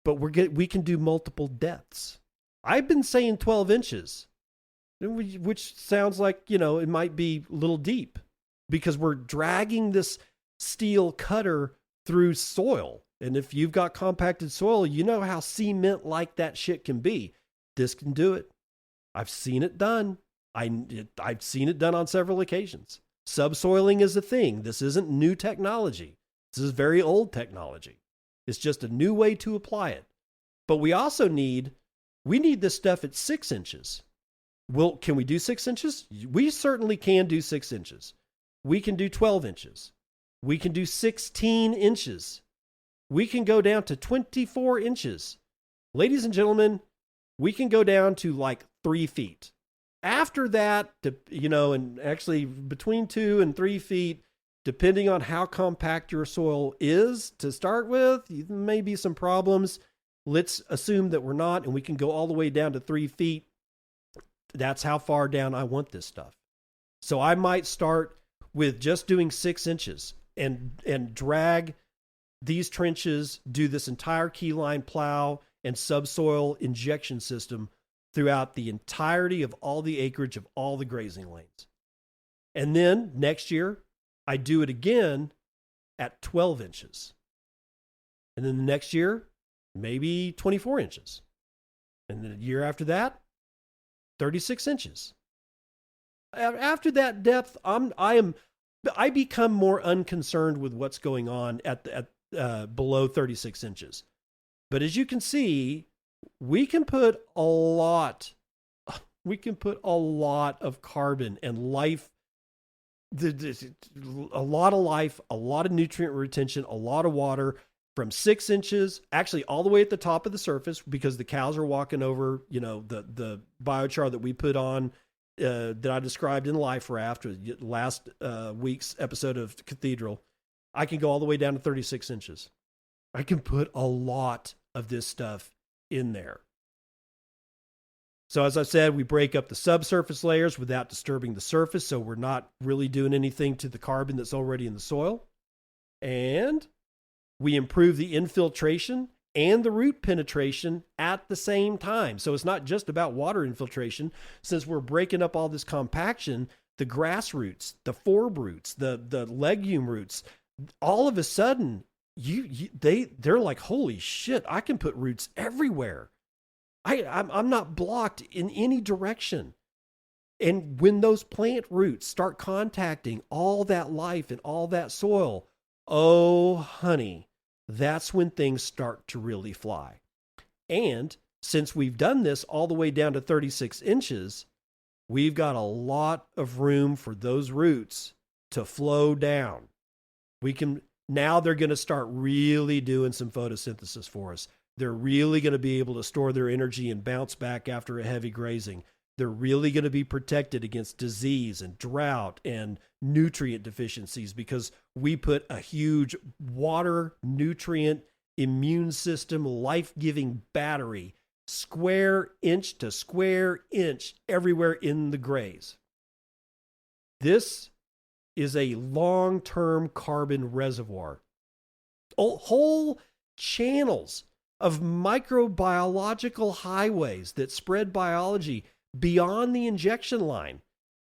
But we can do multiple depths. I've been saying 12 inches, which sounds like, you know, it might be a little deep because we're dragging this steel cutter through soil. And if you've got compacted soil, you know how cement-like that shit can be. This can do it. I've seen it done. I've seen it done on several occasions. Subsoiling is a thing. This isn't new technology. This is very old technology. It's just a new way to apply it. But we also need this stuff at 6 inches. Well, can we do 6 inches? We certainly can do 6 inches. We can do 12 inches. We can do 16 inches. We can go down to 24 inches. Ladies and gentlemen, we can go down to like 3 feet. After that, you know, and actually between 2 and 3 feet, depending on how compact your soil is to start with, there may be some problems. Let's assume that we're not, and we can go all the way down to 3 feet. That's how far down I want this stuff. So I might start with just doing 6 inches and drag these trenches, do this entire keyline plow and subsoil injection system throughout the entirety of all the acreage of all the grazing lanes. And then next year, I do it again at 12 inches. And then the next year, maybe 24 inches. And then the year after that, 36 inches. After that depth, I become more unconcerned with what's going on at below 36 inches. But as you can see, we can put a lot of carbon and life, a lot of life, a lot of nutrient retention, a lot of water from 6 inches, actually all the way at the top of the surface, because the cows are walking over, you know, the biochar that we put on that I described in Life Raft, last week's episode of Cathedral. I can go all the way down to 36 inches. I can put a lot of this stuff in there. So as I said, we break up the subsurface layers without disturbing the surface, so we're not really doing anything to the carbon that's already in the soil. And we improve the infiltration and the root penetration at the same time. So it's not just about water infiltration. Since we're breaking up all this compaction, the grass roots, the forb roots, the legume roots, all of a sudden, they're like, holy shit, I can put roots everywhere. I'm not blocked in any direction. And when those plant roots start contacting all that life and all that soil, oh, honey, that's when things start to really fly. And since we've done this all the way down to 36 inches, we've got a lot of room for those roots to flow down. Now they're going to start really doing some photosynthesis for us. They're really going to be able to store their energy and bounce back after a heavy grazing. They're really going to be protected against disease and drought and nutrient deficiencies because we put a huge water, nutrient, immune system, life-giving battery, square inch to square inch, everywhere in the graze. This is a long-term carbon reservoir. Whole channels of microbiological highways that spread biology beyond the injection line,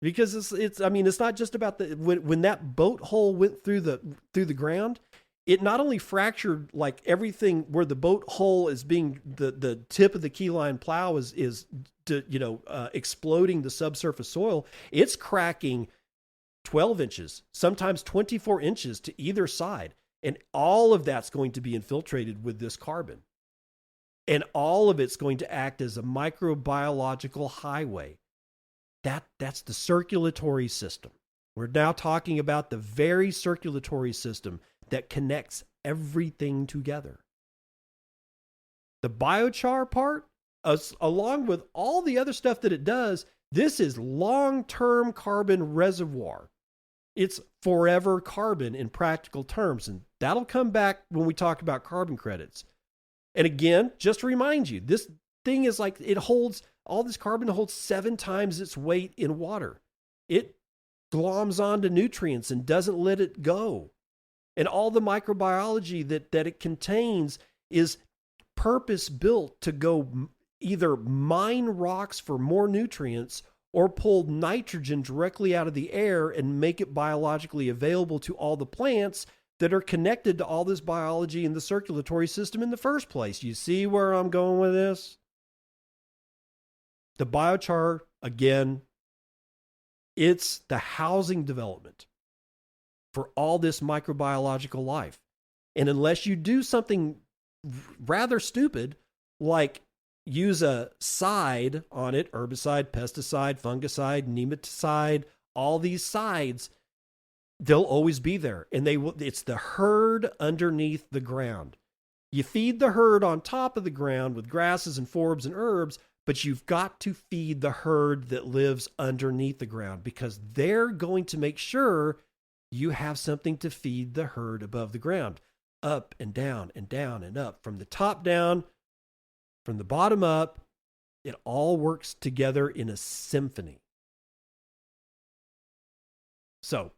because it's not just about when that boat hole went through the ground, it not only fractured like everything where the boat hull is being the tip of the keyline plow is exploding the subsurface soil. It's cracking 12 inches, sometimes 24 inches to either side. And all of that's going to be infiltrated with this carbon. And all of it's going to act as a microbiological highway. That's the circulatory system. We're now talking about the very circulatory system that connects everything together. The biochar part, along with all the other stuff that it does, this is long-term carbon reservoir. It's forever carbon in practical terms, and that'll come back when we talk about carbon credits. And again, just to remind you, this thing is like, it holds, all this carbon holds 7 times its weight in water. It gloms onto nutrients and doesn't let it go. And all the microbiology that it contains is purpose built to go either mine rocks for more nutrients or pull nitrogen directly out of the air and make it biologically available to all the plants that are connected to all this biology in the circulatory system in the first place. You see where I'm going with this? The biochar, again, it's the housing development for all this microbiological life. And unless you do something rather stupid, like use a side on it, herbicide, pesticide, fungicide, nematocide, all these sides, they'll always be there. And it's the herd underneath the ground. You feed the herd on top of the ground with grasses and forbs and herbs, but you've got to feed the herd that lives underneath the ground, because they're going to make sure you have something to feed the herd above the ground. Up and down and down and up. From the top down, from the bottom up, it all works together in a symphony. So,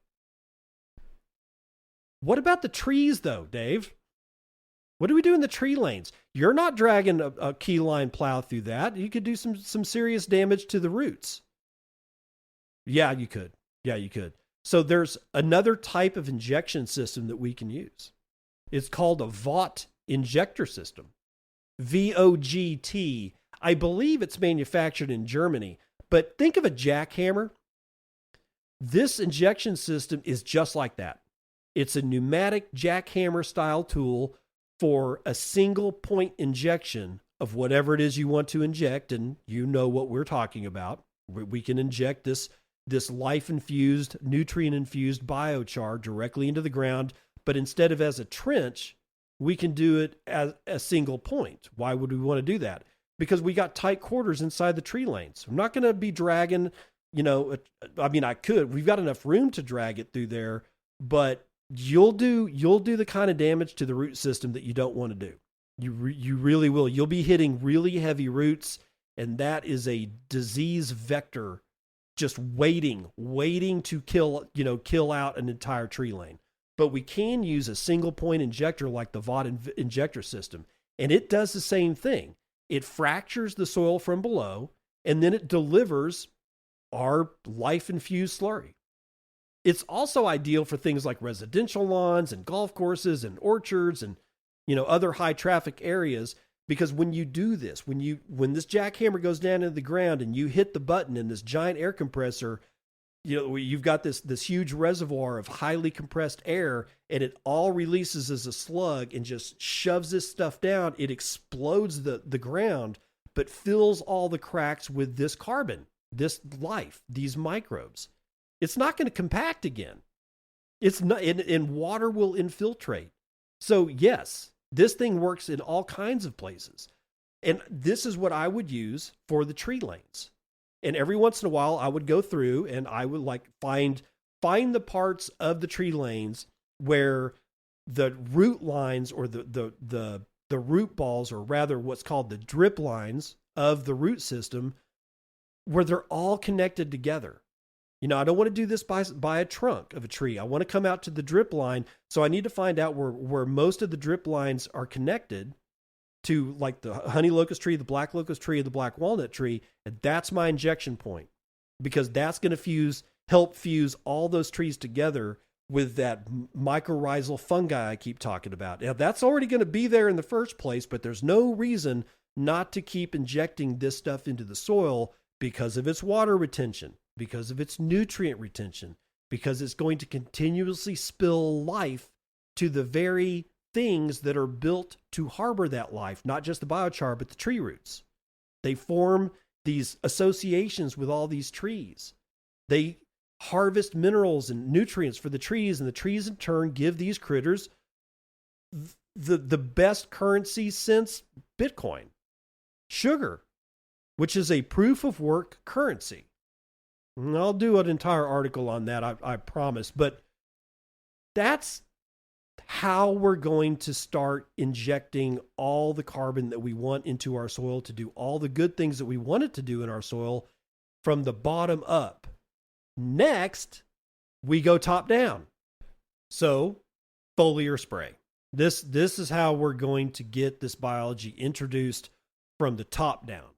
what about the trees though, Dave? What do we do in the tree lanes? You're not dragging a keyline plow through that. You could do some serious damage to the roots. Yeah, you could. So there's another type of injection system that we can use. It's called a Vogt injector system. VOGT. I believe it's manufactured in Germany. But think of a jackhammer. This injection system is just like that. It's a pneumatic jackhammer style tool for a single point injection of whatever it is you want to inject. And you know what we're talking about. We can inject this life-infused, nutrient-infused biochar directly into the ground. But instead of as a trench, we can do it as a single point. Why would we want to do that? Because we got tight quarters inside the tree lanes. I'm not going to be dragging, I could. We've got enough room to drag it through there, but you'll do the kind of damage to the root system that you don't want to do. You really will. You'll be hitting really heavy roots, and that is a disease vector just waiting to kill out an entire tree lane. But we can use a single point injector like the Vogt injector system. And it does the same thing. It fractures the soil from below, and then it delivers our life-infused slurry. It's also ideal for things like residential lawns and golf courses and orchards and other high traffic areas, because when you do this, when this jackhammer goes down into the ground and you hit the button and this giant air compressor, you've got this huge reservoir of highly compressed air, and it all releases as a slug and just shoves this stuff down. It explodes the ground, but fills all the cracks with this carbon, this life, these microbes. It's not going to compact again. It's not, and water will infiltrate. So yes, this thing works in all kinds of places. And this is what I would use for the tree lanes. And every once in a while, I would go through and I would find the parts of the tree lanes where the root lines or the root balls, or rather what's called the drip lines of the root system, where they're all connected together. I don't want to do this by a trunk of a tree. I want to come out to the drip line. So I need to find out where most of the drip lines are connected to, like the honey locust tree, the black locust tree, the black walnut tree. And that's my injection point, because that's going to help fuse all those trees together with that mycorrhizal fungi I keep talking about. Now, that's already going to be there in the first place, but there's no reason not to keep injecting this stuff into the soil because of its water retention, because of its nutrient retention, because it's going to continuously spill life to the very things that are built to harbor that life, not just the biochar, but the tree roots. They form these associations with all these trees. They harvest minerals and nutrients for the trees, and the trees in turn give these critters the best currency since Bitcoin, sugar, which is a proof of work currency. And I'll do an entire article on that, I promise. But that's how we're going to start injecting all the carbon that we want into our soil to do all the good things that we want it to do in our soil from the bottom up. Next, we go top down. So, foliar spray. This is how we're going to get this biology introduced from the top down.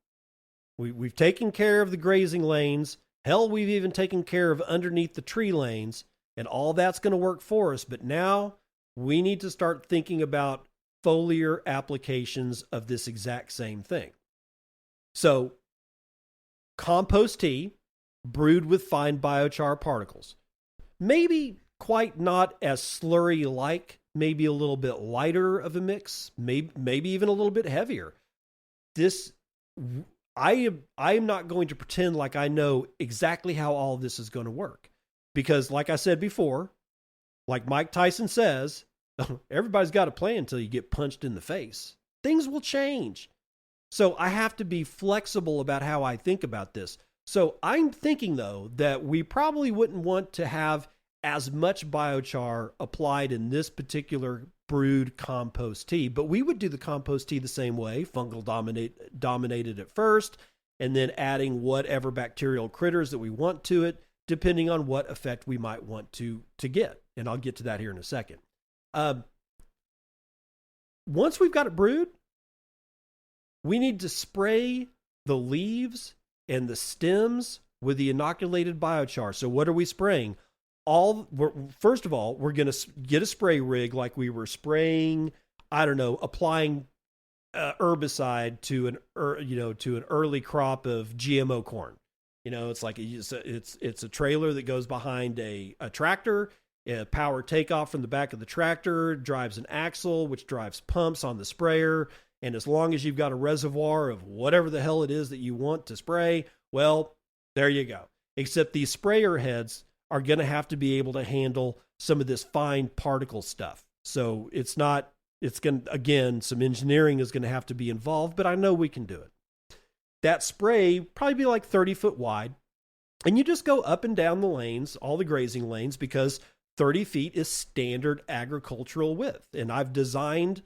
We've taken care of the grazing lanes. Hell, we've even taken care of underneath the tree lanes, and all that's going to work for us. But now we need to start thinking about foliar applications of this exact same thing. So, compost tea brewed with fine biochar particles. Maybe quite not as slurry-like, maybe a little bit lighter of a mix, maybe even a little bit heavier. I am not going to pretend like I know exactly how all of this is going to work. Because like I said before, like Mike Tyson says, everybody's got a plan until you get punched in the face. Things will change. So I have to be flexible about how I think about this. So I'm thinking, though, that we probably wouldn't want to have as much biochar applied in this particular brewed compost tea, but we would do the compost tea the same way, fungal dominated at first, and then adding whatever bacterial critters that we want to it, depending on what effect we might want to get. And I'll get to that here in a second. Once we've got it brewed, we need to spray the leaves and the stems with the inoculated biochar. So what are we spraying? First of all, we're going to get a spray rig like we were spraying, applying herbicide to an early crop of GMO corn. It's like it's a trailer that goes behind a tractor, a power takeoff from the back of the tractor, drives an axle, which drives pumps on the sprayer. And as long as you've got a reservoir of whatever the hell it is that you want to spray, well, there you go. Except these sprayer heads are going to have to be able to handle some of this fine particle stuff. So some engineering is going to have to be involved, but I know we can do it. That spray probably be like 30 foot wide. And you just go up and down the lanes, all the grazing lanes, because 30 feet is standard agricultural width. And I've designed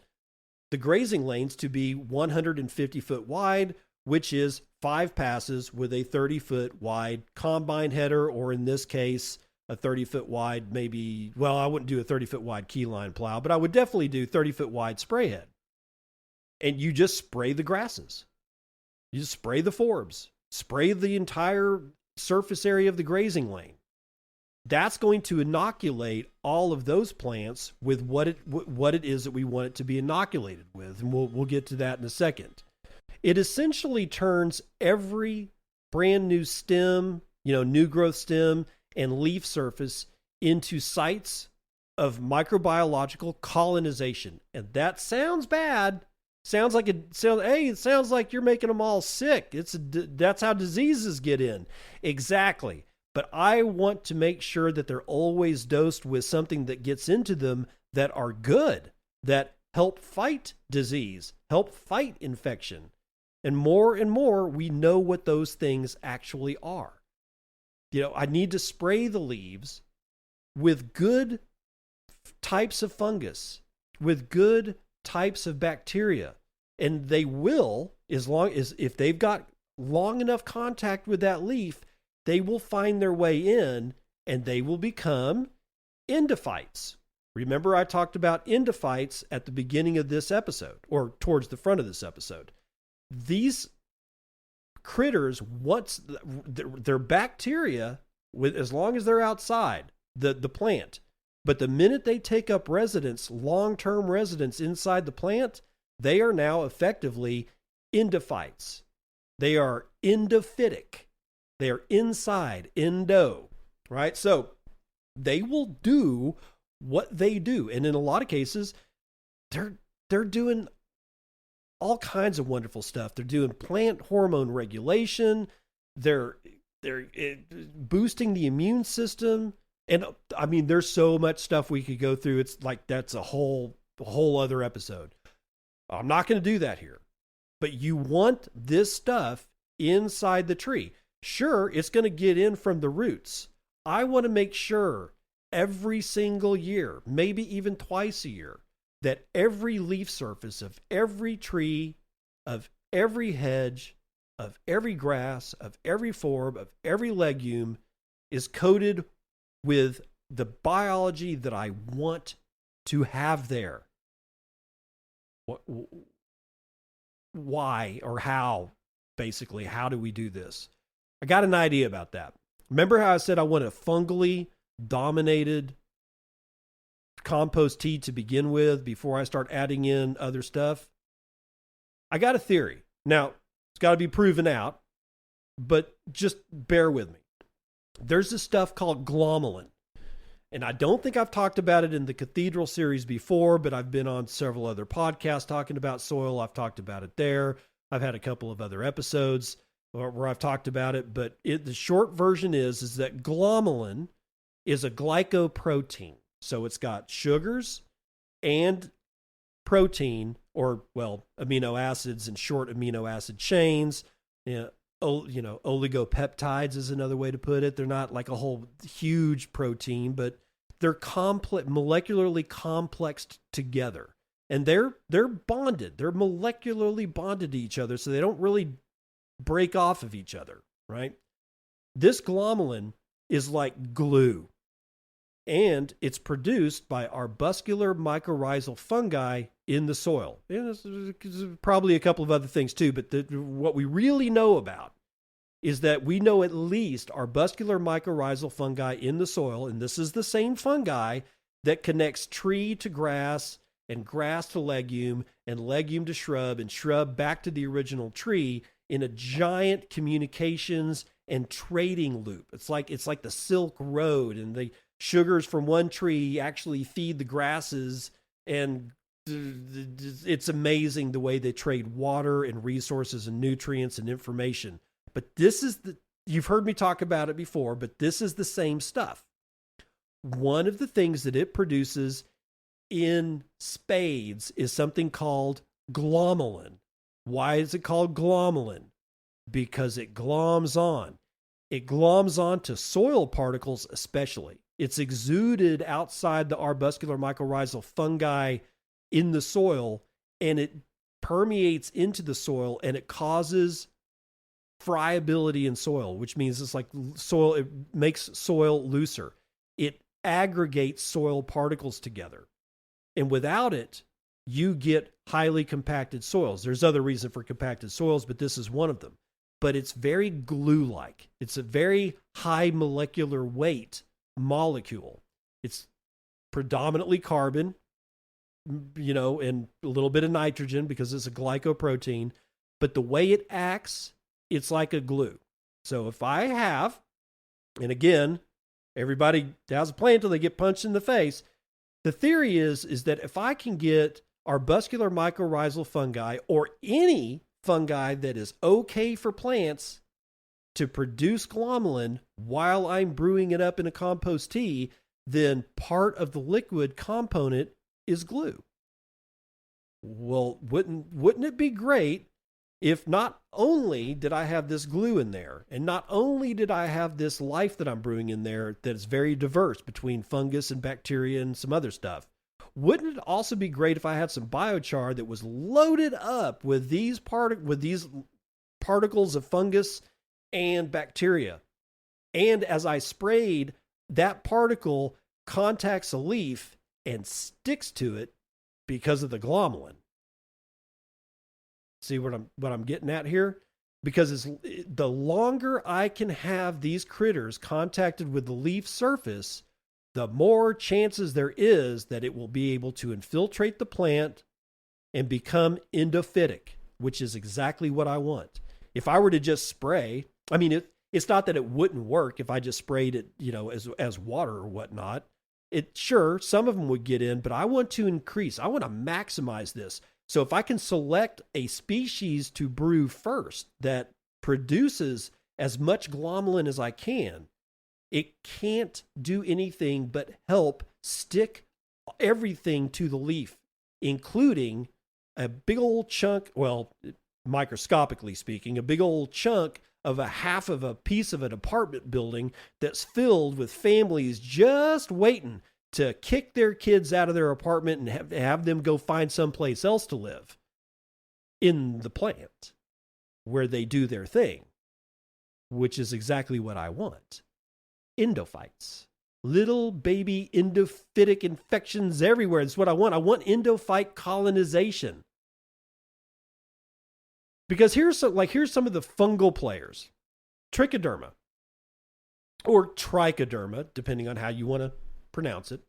the grazing lanes to be 150 foot wide, which is 5 passes with a 30-foot wide combine header, or in this case, a 30-foot wide, I wouldn't do a 30-foot wide keyline plow, but I would definitely do 30-foot wide spray head. And you just spray the grasses. You just spray the forbs. Spray the entire surface area of the grazing lane. That's going to inoculate all of those plants with what it is that we want it to be inoculated with. And we'll get to that in a second. It essentially turns every brand new stem, new growth stem and leaf surface into sites of microbiological colonization. And that sounds bad. It sounds like you're making them all sick. That's how diseases get in. Exactly. But I want to make sure that they're always dosed with something that gets into them that are good, that help fight disease, help fight infection. And more, we know what those things actually are. I need to spray the leaves with good types of fungus, with good types of bacteria. And they will, if they've got long enough contact with that leaf, they will find their way in and they will become endophytes. Remember, I talked about endophytes at the beginning of this episode, or towards the front of this episode. These critters, once their bacteria, as long as they're outside the plant, But the minute they take up residence, long-term residence inside the plant, they are now effectively endophytes. They are endophytic. They are inside, endo, right? So they will do what they do. And in a lot of cases, they're doing all kinds of wonderful stuff. They're doing plant hormone regulation. They're boosting the immune system. And I mean, there's so much stuff we could go through. It's like that's a whole other episode. I'm not going to do that here. But you want this stuff inside the tree. Sure, it's going to get in from the roots. I want to make sure every single year, maybe even twice a year, that every leaf surface of every tree, of every hedge, of every grass, of every forb, of every legume is coated with the biology that I want to have there. Why or how, basically, how do we do this? I got an idea about that. Remember how I said I want a fungally dominated compost tea to begin with before I start adding in other stuff? I got a theory. Now, it's got to be proven out, but just bear with me. There's this stuff called glomalin. And I don't think I've talked about it in the Cathedral series before, but I've been on several other podcasts talking about soil. I've talked about it there. I've had a couple of other episodes where I've talked about it, but the short version is that glomalin is a glycoprotein. So it's got sugars and protein, or, well, amino acids and short amino acid chains. Oligopeptides is another way to put it. They're not like a whole huge protein, but they're molecularly complexed together. And they're bonded. They're molecularly bonded to each other, so they don't really break off of each other, right? This glomalin is like glue. And it's produced by arbuscular mycorrhizal fungi in the soil. And there's probably a couple of other things too, but what we really know about is that we know at least arbuscular mycorrhizal fungi in the soil, and this is the same fungi that connects tree to grass and grass to legume and legume to shrub and shrub back to the original tree in a giant communications and trading loop. It's like the Silk Road, and the sugars from one tree actually feed the grasses, and it's amazing the way they trade water and resources and nutrients and information. But you've heard me talk about it before, but this is the same stuff. One of the things that it produces in spades is something called glomalin. Why is it called glomalin? Because it gloms on. It gloms on to soil particles especially. It's exuded outside the arbuscular mycorrhizal fungi in the soil, and it permeates into the soil, and it causes friability in soil, which means it's like soil, it makes soil looser. It aggregates soil particles together. And without it, you get highly compacted soils. There's other reasons for compacted soils, but this is one of them. But it's very glue-like. It's a very high molecular weight molecule. It's predominantly carbon, and a little bit of nitrogen because it's a glycoprotein. But the way it acts, it's like a glue. So if I have, and again, everybody has a plan until they get punched in the face. The theory is that if I can get arbuscular mycorrhizal fungi or any fungi that is okay for plants to produce glomalin while I'm brewing it up in a compost tea, then part of the liquid component is glue. Well, wouldn't it be great if not only did I have this glue in there, and not only did I have this life that I'm brewing in there that is very diverse between fungus and bacteria and some other stuff, wouldn't it also be great if I had some biochar that was loaded up with these particles of fungus and bacteria? And as I sprayed, that particle contacts a leaf and sticks to it because of the glomalin. See what I'm getting at here? Because the longer I can have these critters contacted with the leaf surface, the more chances there is that it will be able to infiltrate the plant and become endophytic, which is exactly what I want. If I were to just spray, I mean, it's not that it wouldn't work if I just sprayed it, as water or whatnot. Sure, some of them would get in, but I want to increase. I want to maximize this. So if I can select a species to brew first that produces as much glomalin as I can, it can't do anything but help stick everything to the leaf, including a big old chunk, well, microscopically speaking, a big old chunk of a half of a piece of an apartment building that's filled with families just waiting to kick their kids out of their apartment and have them go find someplace else to live in the plant where they do their thing, which is exactly what I want. Endophytes. Little baby endophytic infections everywhere. That's what I want. I want endophyte colonization. Because here's some of the fungal players. Trichoderma or trichoderma, depending on how you want to pronounce it.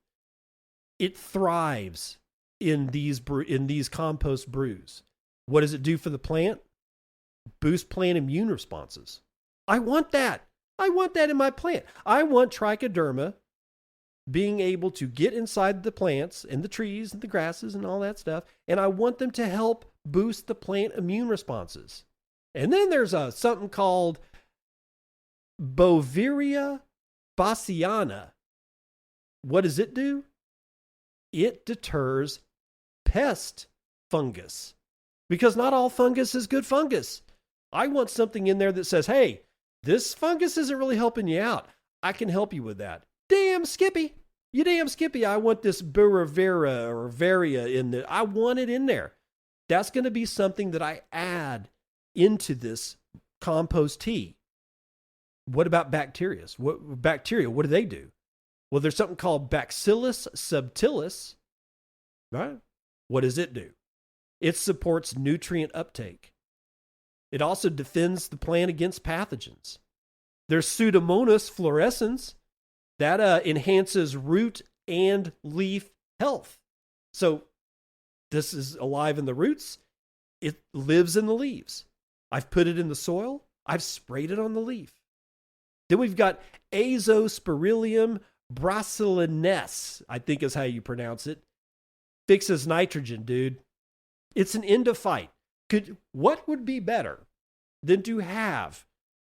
It thrives in these compost brews. What does it do for the plant? Boost plant immune responses. I want that. I want that in my plant. I want trichoderma being able to get inside the plants and the trees and the grasses and all that stuff, and I want them to help boost the plant immune responses. And then there's something called Bovaria bassiana. What does it do? It deters pest fungus, because not all fungus is good fungus. I want something in there that says, hey, this fungus isn't really helping you out. I can help you with that. Damn Skippy. You damn Skippy. I want this Bovaria or Varia in there. I want it in there. That's going to be something that I add into this compost tea. What about bacteria? What do they do? Well, there's something called Bacillus subtilis. Right? What does it do? It supports nutrient uptake. It also defends the plant against pathogens. There's Pseudomonas fluorescens that enhances root and leaf health. So this is alive in the roots. It lives in the leaves. I've put it in the soil. I've sprayed it on the leaf. Then we've got Azospirillum brasilensis, I think is how you pronounce it. Fixes nitrogen, dude. It's an endophyte. What would be better than to have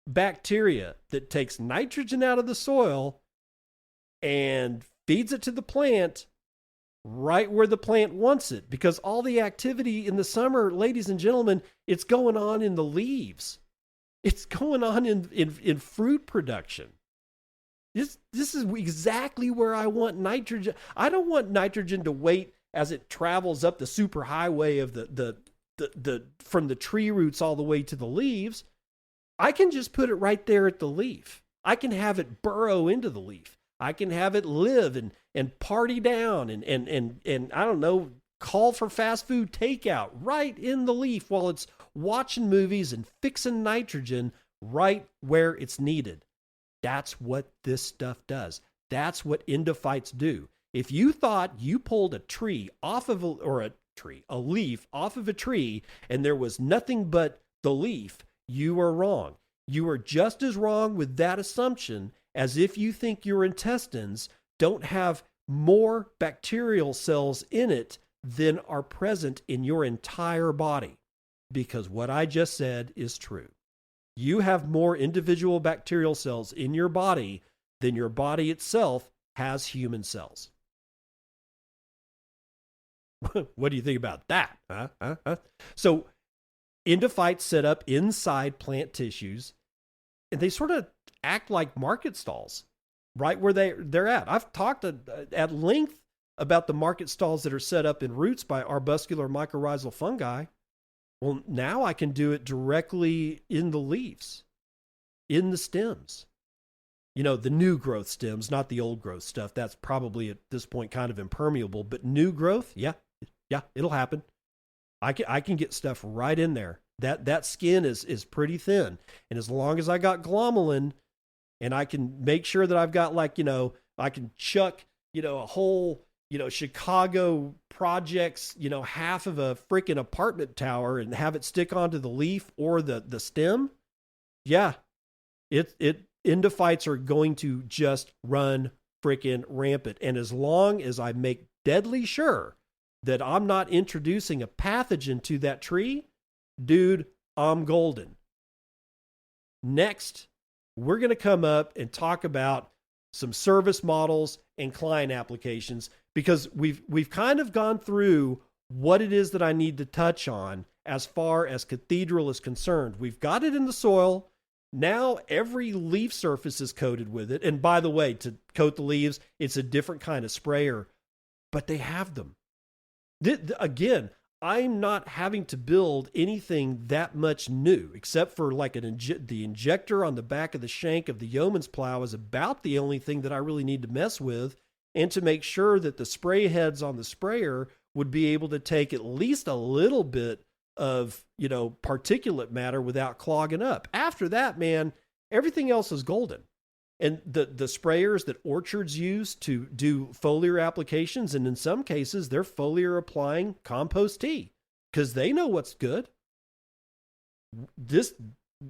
bacteria that takes nitrogen out of the soil and feeds it to the plant right where the plant wants it? Because all the activity in the summer, ladies and gentlemen, it's going on in the leaves. It's going on in fruit production. This is exactly where I want nitrogen. I don't want nitrogen to wait as it travels up the superhighway of the from the tree roots all the way to the leaves. I can just put it right there at the leaf. I can have it burrow into the leaf. I can have it live and party down and I don't know, call for fast food takeout right in the leaf while it's watching movies and fixing nitrogen right where it's needed. That's what this stuff does. That's what endophytes do. If you thought you pulled a leaf off of a tree and there was nothing but the leaf, you are wrong. You are just as wrong with that assumption as if you think your intestines don't have more bacterial cells in it than are present in your entire body. Because what I just said is true. You have more individual bacterial cells in your body than your body itself has human cells. What do you think about that? So endophytes set up inside plant tissues, and they sort of act like market stalls right where they're at. I've talked at length about the market stalls that are set up in roots by arbuscular mycorrhizal fungi. Well, now I can do it directly in the leaves, in the stems. You know, the new growth stems, not the old growth stuff. That's probably at this point kind of impermeable, but new growth, yeah, it'll happen. I can get stuff right in there. That skin is pretty thin. And as long as I got glomalin and I can make sure that I've got I can chuck, a whole, Chicago projects, half of a freaking apartment tower and have it stick onto the leaf or the stem. Yeah, endophytes are going to just run freaking rampant. And as long as I make deadly sure that I'm not introducing a pathogen to that tree, dude, I'm golden. Next, we're going to come up and talk about some service models and client applications, because we've kind of gone through what it is that I need to touch on as far as Cathedral is concerned. We've got it in the soil. Now every leaf surface is coated with it. And by the way, to coat the leaves, it's a different kind of sprayer, but they have them. Again, I'm not having to build anything that much new, except for like the injector on the back of the shank of the yeoman's plow is about the only thing that I really need to mess with, and to make sure that the spray heads on the sprayer would be able to take at least a little bit of, particulate matter without clogging up. After that, man, everything else is golden. And the sprayers that orchards use to do foliar applications, and in some cases, they're foliar applying compost tea because they know what's good.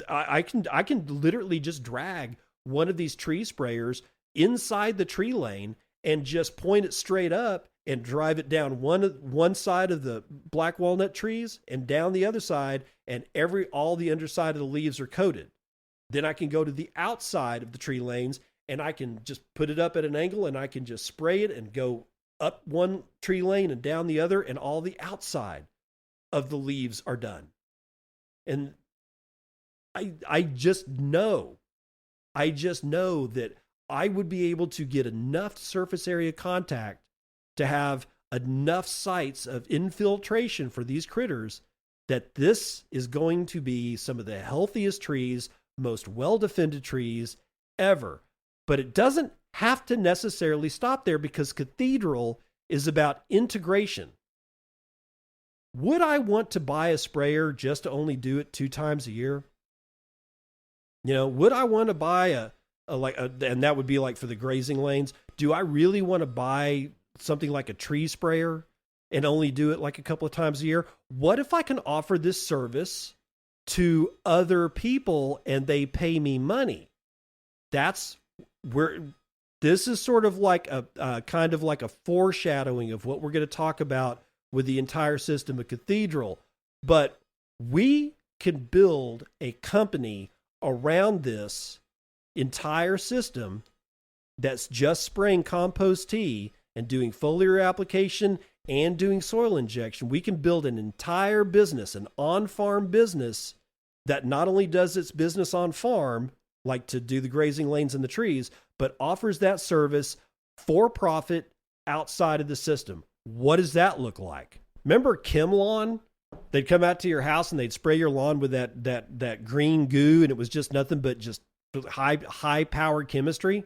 I can literally just drag one of these tree sprayers inside the tree lane and just point it straight up and drive it down one side of the black walnut trees and down the other side, and all the underside of the leaves are coated. Then I can go to the outside of the tree lanes and I can just put it up at an angle and I can just spray it and go up one tree lane and down the other, and all the outside of the leaves are done. And I just know that I would be able to get enough surface area contact to have enough sites of infiltration for these critters that this is going to be some of the healthiest trees, most well-defended trees ever. But it doesn't have to necessarily stop there, because Cathedral is about integration. Would I want to buy a sprayer just to only do it 2 times a year? Would I want to buy and that would be like for the grazing lanes. Do I really want to buy something like a tree sprayer and only do it like a couple of times a year? What if I can offer this service to other people and they pay me money? That's where this is sort of like a kind of like a foreshadowing of what we're going to talk about with the entire system of Cathedral. But we can build a company around this entire system that's just spraying compost tea and doing foliar application and doing soil injection. We can build an entire business, an on-farm business that not only does its business on farm, like to do the grazing lanes and the trees, but offers that service for profit outside of the system. What does that look like? Remember ChemLawn? They'd come out to your house and they'd spray your lawn with that green goo, and it was just nothing but just high powered chemistry.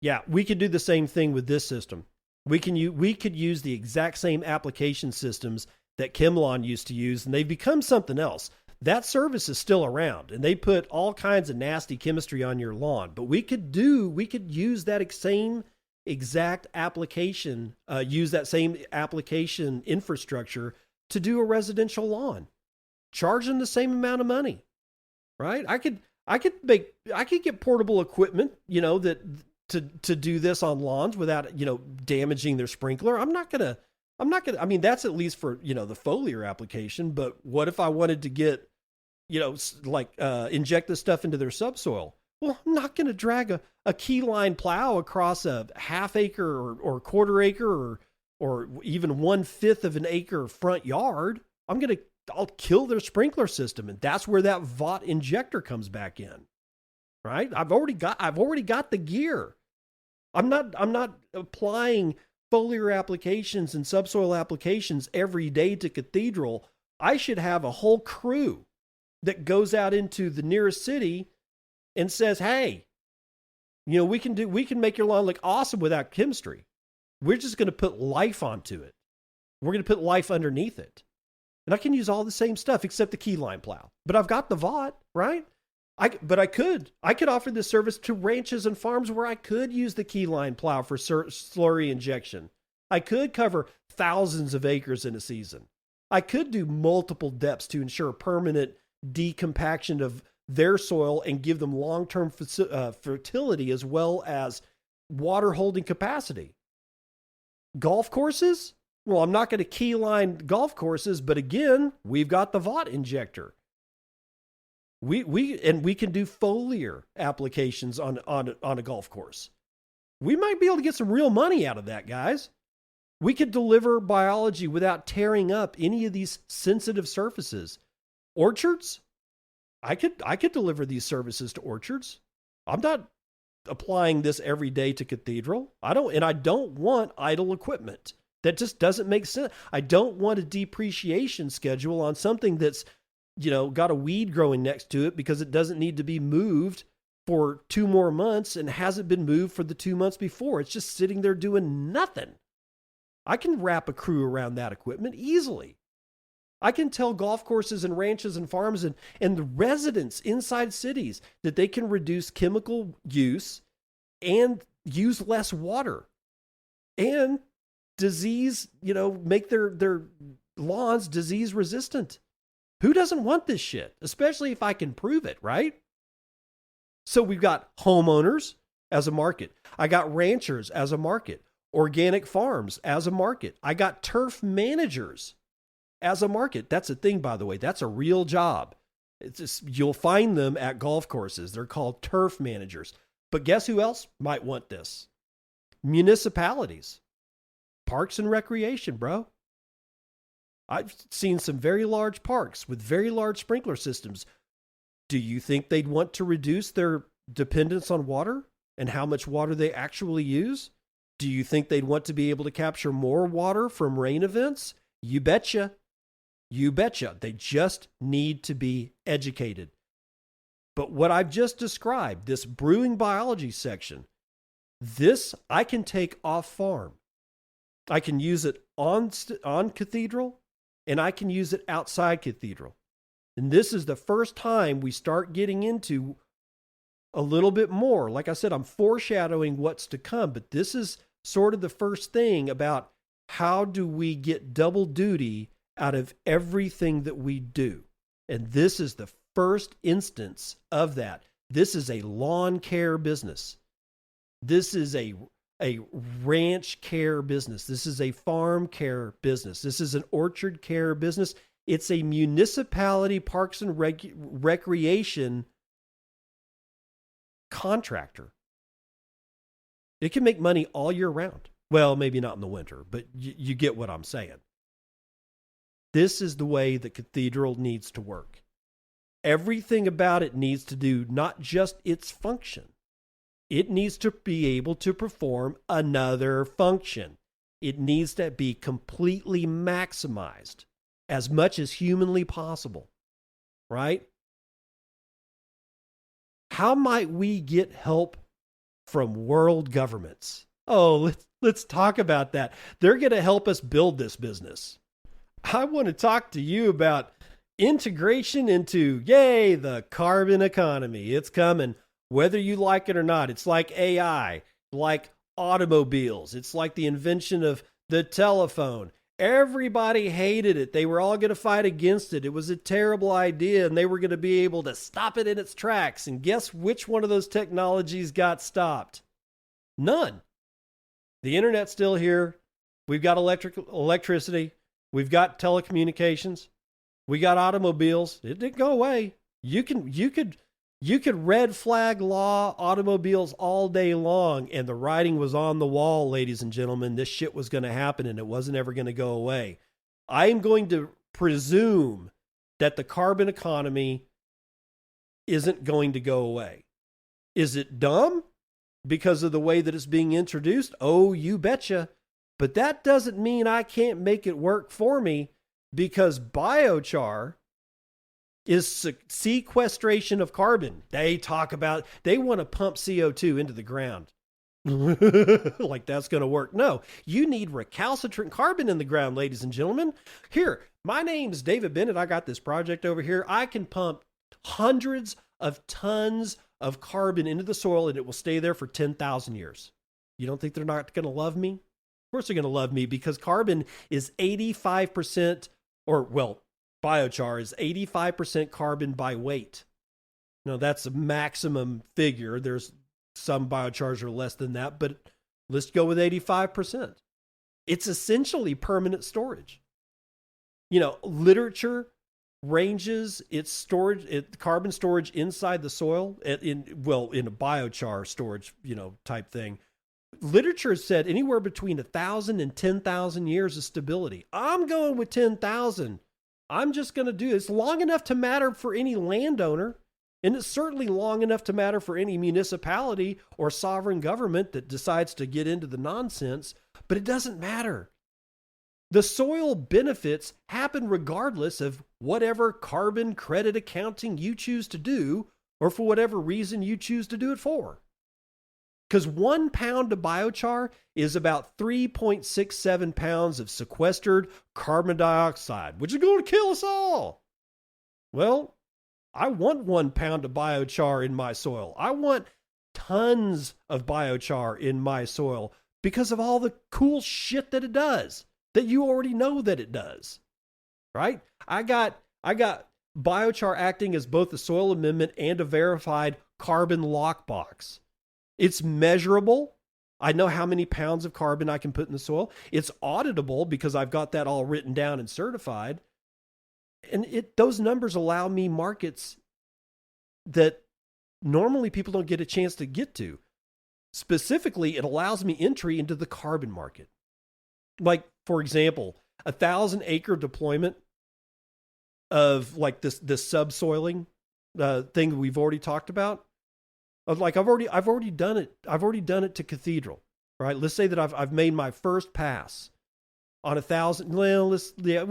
Yeah, we could do the same thing with this system. We could use the exact same application systems that ChemLawn used to use, and they've become something else. That service is still around, and they put all kinds of nasty chemistry on your lawn. But we could use that same exact application, use that same application infrastructure to do a residential lawn, charging the same amount of money, right? I could get portable equipment, that to do this on lawns without, damaging their sprinkler. I'm not gonna, I mean, that's at least for, the foliar application. But what if I wanted to get, inject this stuff into their subsoil? Well, I'm not going to drag a keyline plow across a half acre or quarter acre or even 1/5 of an acre front yard. I'll kill their sprinkler system. And that's where that Vogt injector comes back in, right? I've already got the gear. I'm not applying foliar applications and subsoil applications every day to Cathedral. I should have a whole crew that goes out into the nearest city and says, hey, we can make your lawn look awesome without chemistry. We're just going to put life onto it. We're going to put life underneath it. And I can use all the same stuff except the keyline plow. But I've got the Vogt, right? I could offer this service to ranches and farms where I could use the keyline plow for slurry injection. I could cover thousands of acres in a season. I could do multiple depths to ensure permanent decompaction of their soil and give them long-term fertility as well as water holding capacity. Golf courses? Well, I'm not going to keyline golf courses, but again, we've got the Vogt injector. We can do foliar applications on a golf course. We might be able to get some real money out of that, guys. We could deliver biology without tearing up any of these sensitive surfaces. Orchards? I could deliver these services to orchards. I'm not applying this every day to Cathedral. I don't want idle equipment. That just doesn't make sense. I don't want a depreciation schedule on something that's, got a weed growing next to it because it doesn't need to be moved for 2 more months and hasn't been moved for the 2 months before. It's just sitting there doing nothing. I can wrap a crew around that equipment easily. I can tell golf courses and ranches and farms and the residents inside cities that they can reduce chemical use and use less water and disease, make their lawns disease resistant. Who doesn't want this shit? Especially if I can prove it, right? So we've got homeowners as a market. I got ranchers as a market. Organic farms as a market. I got turf managers as a market. That's a thing, by the way. That's a real job. You'll find them at golf courses. They're called turf managers. But guess who else might want this? Municipalities. Parks and recreation, bro. I've seen some very large parks with very large sprinkler systems. Do you think they'd want to reduce their dependence on water and how much water they actually use? Do you think they'd want to be able to capture more water from rain events? You betcha. You betcha. They just need to be educated. But what I've just described, this brewing biology section, this I can take off farm. I can use it on Cathedral, and I can use it outside Cathedral. And this is the first time we start getting into a little bit more. Like I said, I'm foreshadowing what's to come, but this is sort of the first thing about how do we get double duty out of everything that we do. And this is the first instance of that. This is a lawn care business. This is a ranch care business. This is a farm care business. This is an orchard care business. It's a municipality parks and recreation contractor. It can make money all year round. Well, maybe not in the winter, but you get what I'm saying. This is the way the Cathedral needs to work. Everything about it needs to do not just its function. It needs to be able to perform another function. It needs to be completely maximized as much as humanly possible, right? How might we get help from world governments? Oh, let's talk about that. They're going to help us build this business. I want to talk to you about integration into, the carbon economy. It's coming, whether you like it or not. It's like AI, like automobiles. It's like the invention of the telephone. Everybody hated it. They were all going to fight against it. It was a terrible idea, and they were going to be able to stop it in its tracks. And guess which one of those technologies got stopped? None. The internet's still here. We've got electricity. We've got telecommunications. We got automobiles. It didn't go away. You could red flag law automobiles all day long, and the writing was on the wall, ladies and gentlemen. This shit was going to happen, and it wasn't ever going to go away. I am going to presume that the carbon economy isn't going to go away. Is it dumb because of the way that it's being introduced? Oh, you betcha. But that doesn't mean I can't make it work for me, because biochar is sequestration of carbon. They want to pump CO2 into the ground. Like that's going to work. No, you need recalcitrant carbon in the ground, ladies and gentlemen. Here, my name's David Bennett. I got this project over here. I can pump hundreds of tons of carbon into the soil, and it will stay there for 10,000 years. You don't think they're not going to love me? Of course they're going to love me, because carbon is 85%, or well, biochar is 85% carbon by weight. No, that's a maximum figure. There's some biochars are less than that, but let's go with 85%. It's essentially permanent storage. Literature ranges its storage, carbon storage inside the soil in a biochar storage, type thing. Literature said anywhere between 1,000 and 10,000 years of stability. I'm going with 10,000. I'm just going to do this. Long enough to matter for any landowner. And it's certainly long enough to matter for any municipality or sovereign government that decides to get into the nonsense, but it doesn't matter. The soil benefits happen regardless of whatever carbon credit accounting you choose to do, or for whatever reason you choose to do it for. Because 1 pound of biochar is about 3.67 pounds of sequestered carbon dioxide, which is going to kill us all. Well, I want 1 pound of biochar in my soil. I want tons of biochar in my soil because of all the cool shit that it does, that you already know that it does, right? I got biochar acting as both a soil amendment and a verified carbon lockbox. It's measurable. I know how many pounds of carbon I can put in the soil. It's auditable because I've got that all written down and certified. And those numbers allow me markets that normally people don't get a chance to get to. Specifically, it allows me entry into the carbon market. Like, for example, 1,000-acre deployment of like this subsoiling thing we've already talked about. Like I've already done it. I've already done it to Cathedral, right? Let's say that I've made my first pass on 1,000. Well,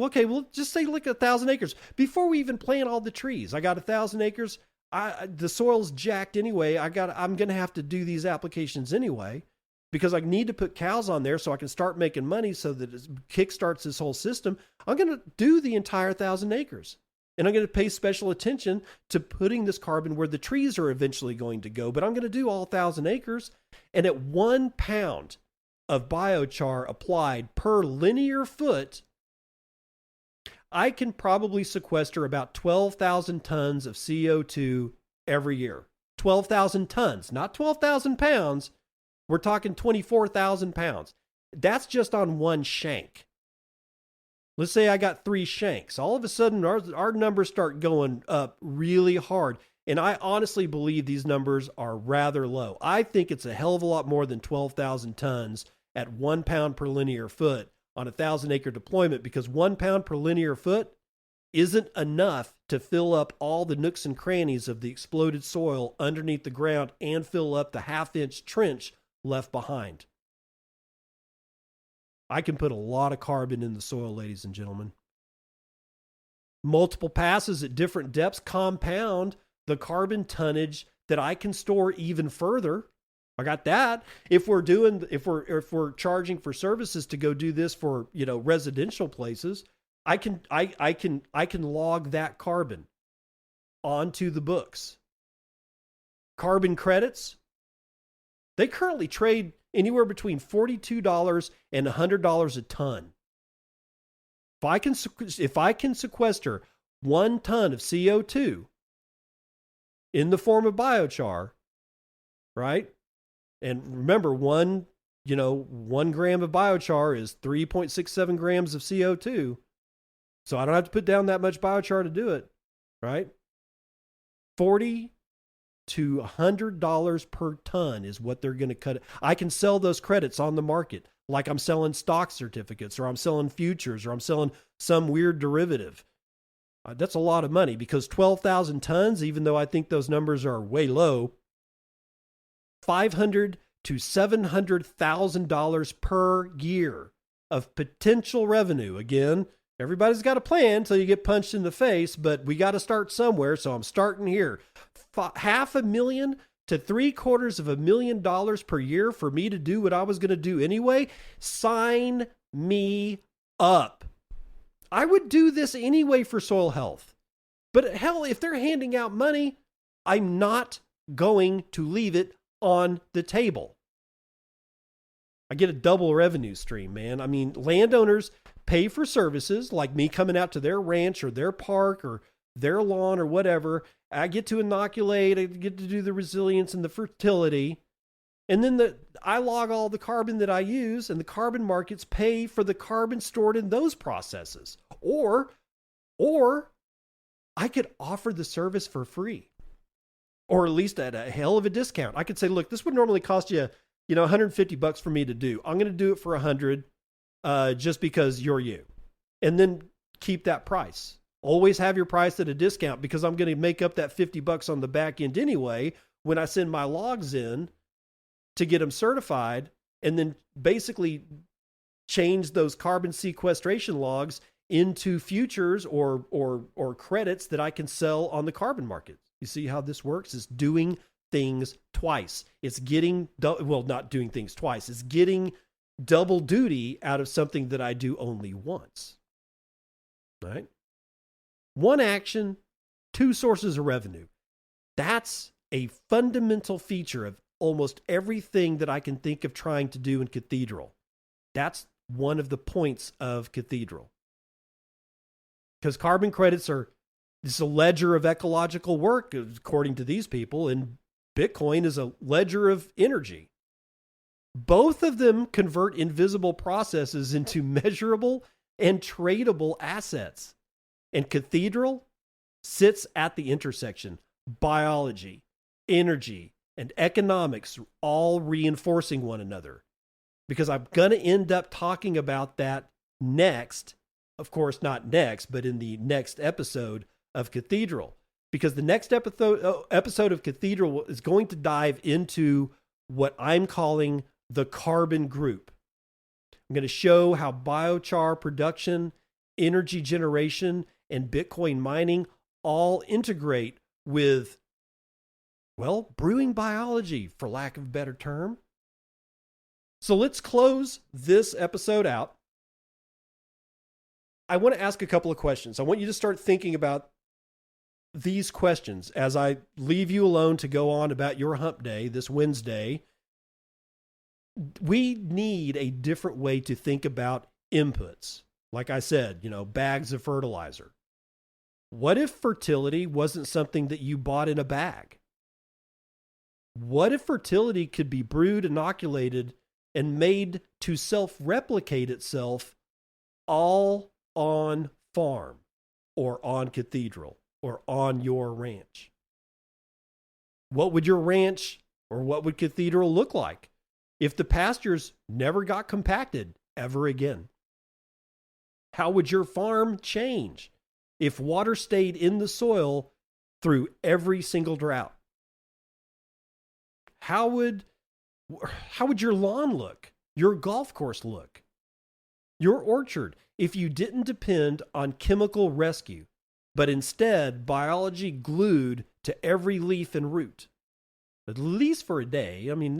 okay. We'll just say like 1,000 acres before we even plant all the trees. I got 1,000 acres. The soil's jacked anyway. I'm going to have to do these applications anyway, because I need to put cows on there so I can start making money so that it kickstarts this whole system. I'm going to do the entire 1,000 acres. And I'm going to pay special attention to putting this carbon where the trees are eventually going to go. But I'm going to do all 1,000 acres. And at 1 pound of biochar applied per linear foot, I can probably sequester about 12,000 tons of CO2 every year. 12,000 tons, not 12,000 pounds. We're talking 24,000 pounds. That's just on one shank. Let's say I got 3 shanks. All of a sudden, our numbers start going up really hard. And I honestly believe these numbers are rather low. I think it's a hell of a lot more than 12,000 tons at 1 pound per linear foot on a 1,000-acre deployment, because 1 pound per linear foot isn't enough to fill up all the nooks and crannies of the exploded soil underneath the ground and fill up the half-inch trench left behind. I can put a lot of carbon in the soil, ladies and gentlemen. Multiple passes at different depths compound the carbon tonnage that I can store even further. I got that. If we're charging for services to go do this for, residential places, I can log that carbon onto the books. Carbon credits, they currently trade anywhere between $42 and $100 a ton. If I can sequester 1 ton of CO2 in the form of biochar, right? And remember, 1 gram of biochar is 3.67 grams of CO2. So I don't have to put down that much biochar to do it, right? $40 to $100 per ton is what they're going to cut. I can sell those credits on the market, like I'm selling stock certificates, or I'm selling futures, or I'm selling some weird derivative. That's a lot of money, because 12,000 tons, even though I think those numbers are way low, $500,000 to $700,000 per year of potential revenue. Again, everybody's got a plan until you get punched in the face, but we got to start somewhere. So I'm starting here. $500,000 to $750,000 per year for me to do what I was going to do anyway. Sign me up. I would do this anyway for soil health. But hell, if they're handing out money, I'm not going to leave it on the table. I get a double revenue stream, man. I mean, landowners pay for services like me coming out to their ranch or their park or their lawn or whatever. I get to inoculate, I get to do the resilience and the fertility. And then I log all the carbon that I use, and the carbon markets pay for the carbon stored in those processes. Or I could offer the service for free, or at least at a hell of a discount. I could say, look, this would normally cost you, $150 for me to do. I'm going to do it for $100, just because you're you, and then keep that price. Always have your price at a discount, because I'm going to make up that $50 on the back end anyway when I send my logs in to get them certified, and then basically change those carbon sequestration logs into futures or credits that I can sell on the carbon market. You see how this works? It's doing things twice. It's not doing things twice. It's getting double duty out of something that I do only once. Right? One action, two sources of revenue. That's a fundamental feature of almost everything that I can think of trying to do in Cathedral. That's one of the points of Cathedral. Because carbon credits it's a ledger of ecological work, according to these people, and Bitcoin is a ledger of energy. Both of them convert invisible processes into measurable and tradable assets. And Cathedral sits at the intersection. Biology, energy, and economics all reinforcing one another. Because I'm going to end up talking about that next. Of course, not next, but in the next episode of Cathedral. Because the next episode of Cathedral is going to dive into what I'm calling the carbon group. I'm going to show how biochar production, energy generation, and Bitcoin mining all integrate with, brewing biology, for lack of a better term. So let's close this episode out. I want to ask a couple of questions. I want you to start thinking about these questions as I leave you alone to go on about your hump day this Wednesday. We need a different way to think about inputs. Like I said, bags of fertilizer. What if fertility wasn't something that you bought in a bag? What if fertility could be brewed, inoculated, and made to self-replicate itself all on farm or on Cathedral or on your ranch? What would your ranch or what would Cathedral look like if the pastures never got compacted ever again? How would your farm change if water stayed in the soil through every single drought? How would your lawn look? Your golf course look? Your orchard, if you didn't depend on chemical rescue, but instead biology glued to every leaf and root, at least for a day. I mean,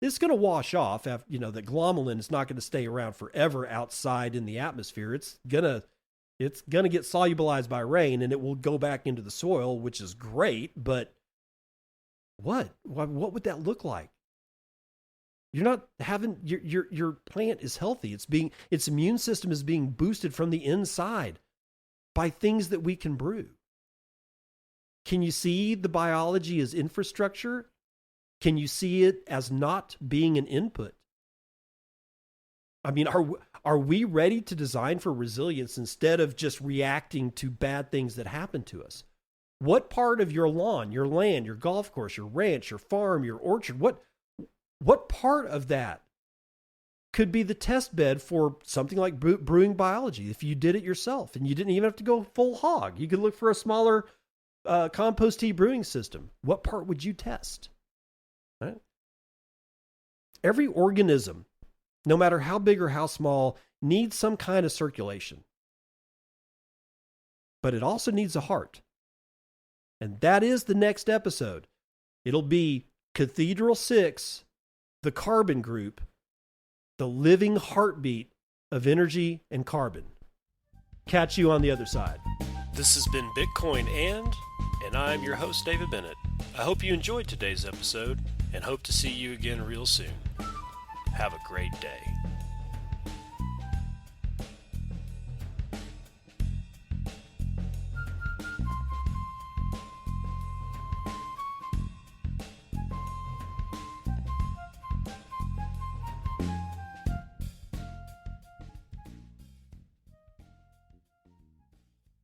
it's going to wash off after, the glomalin is not going to stay around forever outside in the atmosphere. It's going to get solubilized by rain, and it will go back into the soil, which is great. But what would that look like? You're not having your plant is healthy. Its immune system is being boosted from the inside by things that we can brew. Can you see the biology as infrastructure? Can you see it as not being an input? I mean, are we ready to design for resilience instead of just reacting to bad things that happen to us? What part of your lawn, your land, your golf course, your ranch, your farm, your orchard, what part of that could be the test bed for something like brewing biology if you did it yourself and you didn't even have to go full hog? You could look for a smaller compost tea brewing system. What part would you test? Right? Every organism, no matter how big or how small, needs some kind of circulation. But it also needs a heart. And that is the next episode. It'll be Cathedral 6, the carbon group, the living heartbeat of energy and carbon. Catch you on the other side. This has been Bitcoin and I'm your host, David Bennett. I hope you enjoyed today's episode and hope to see you again real soon. Have a great day.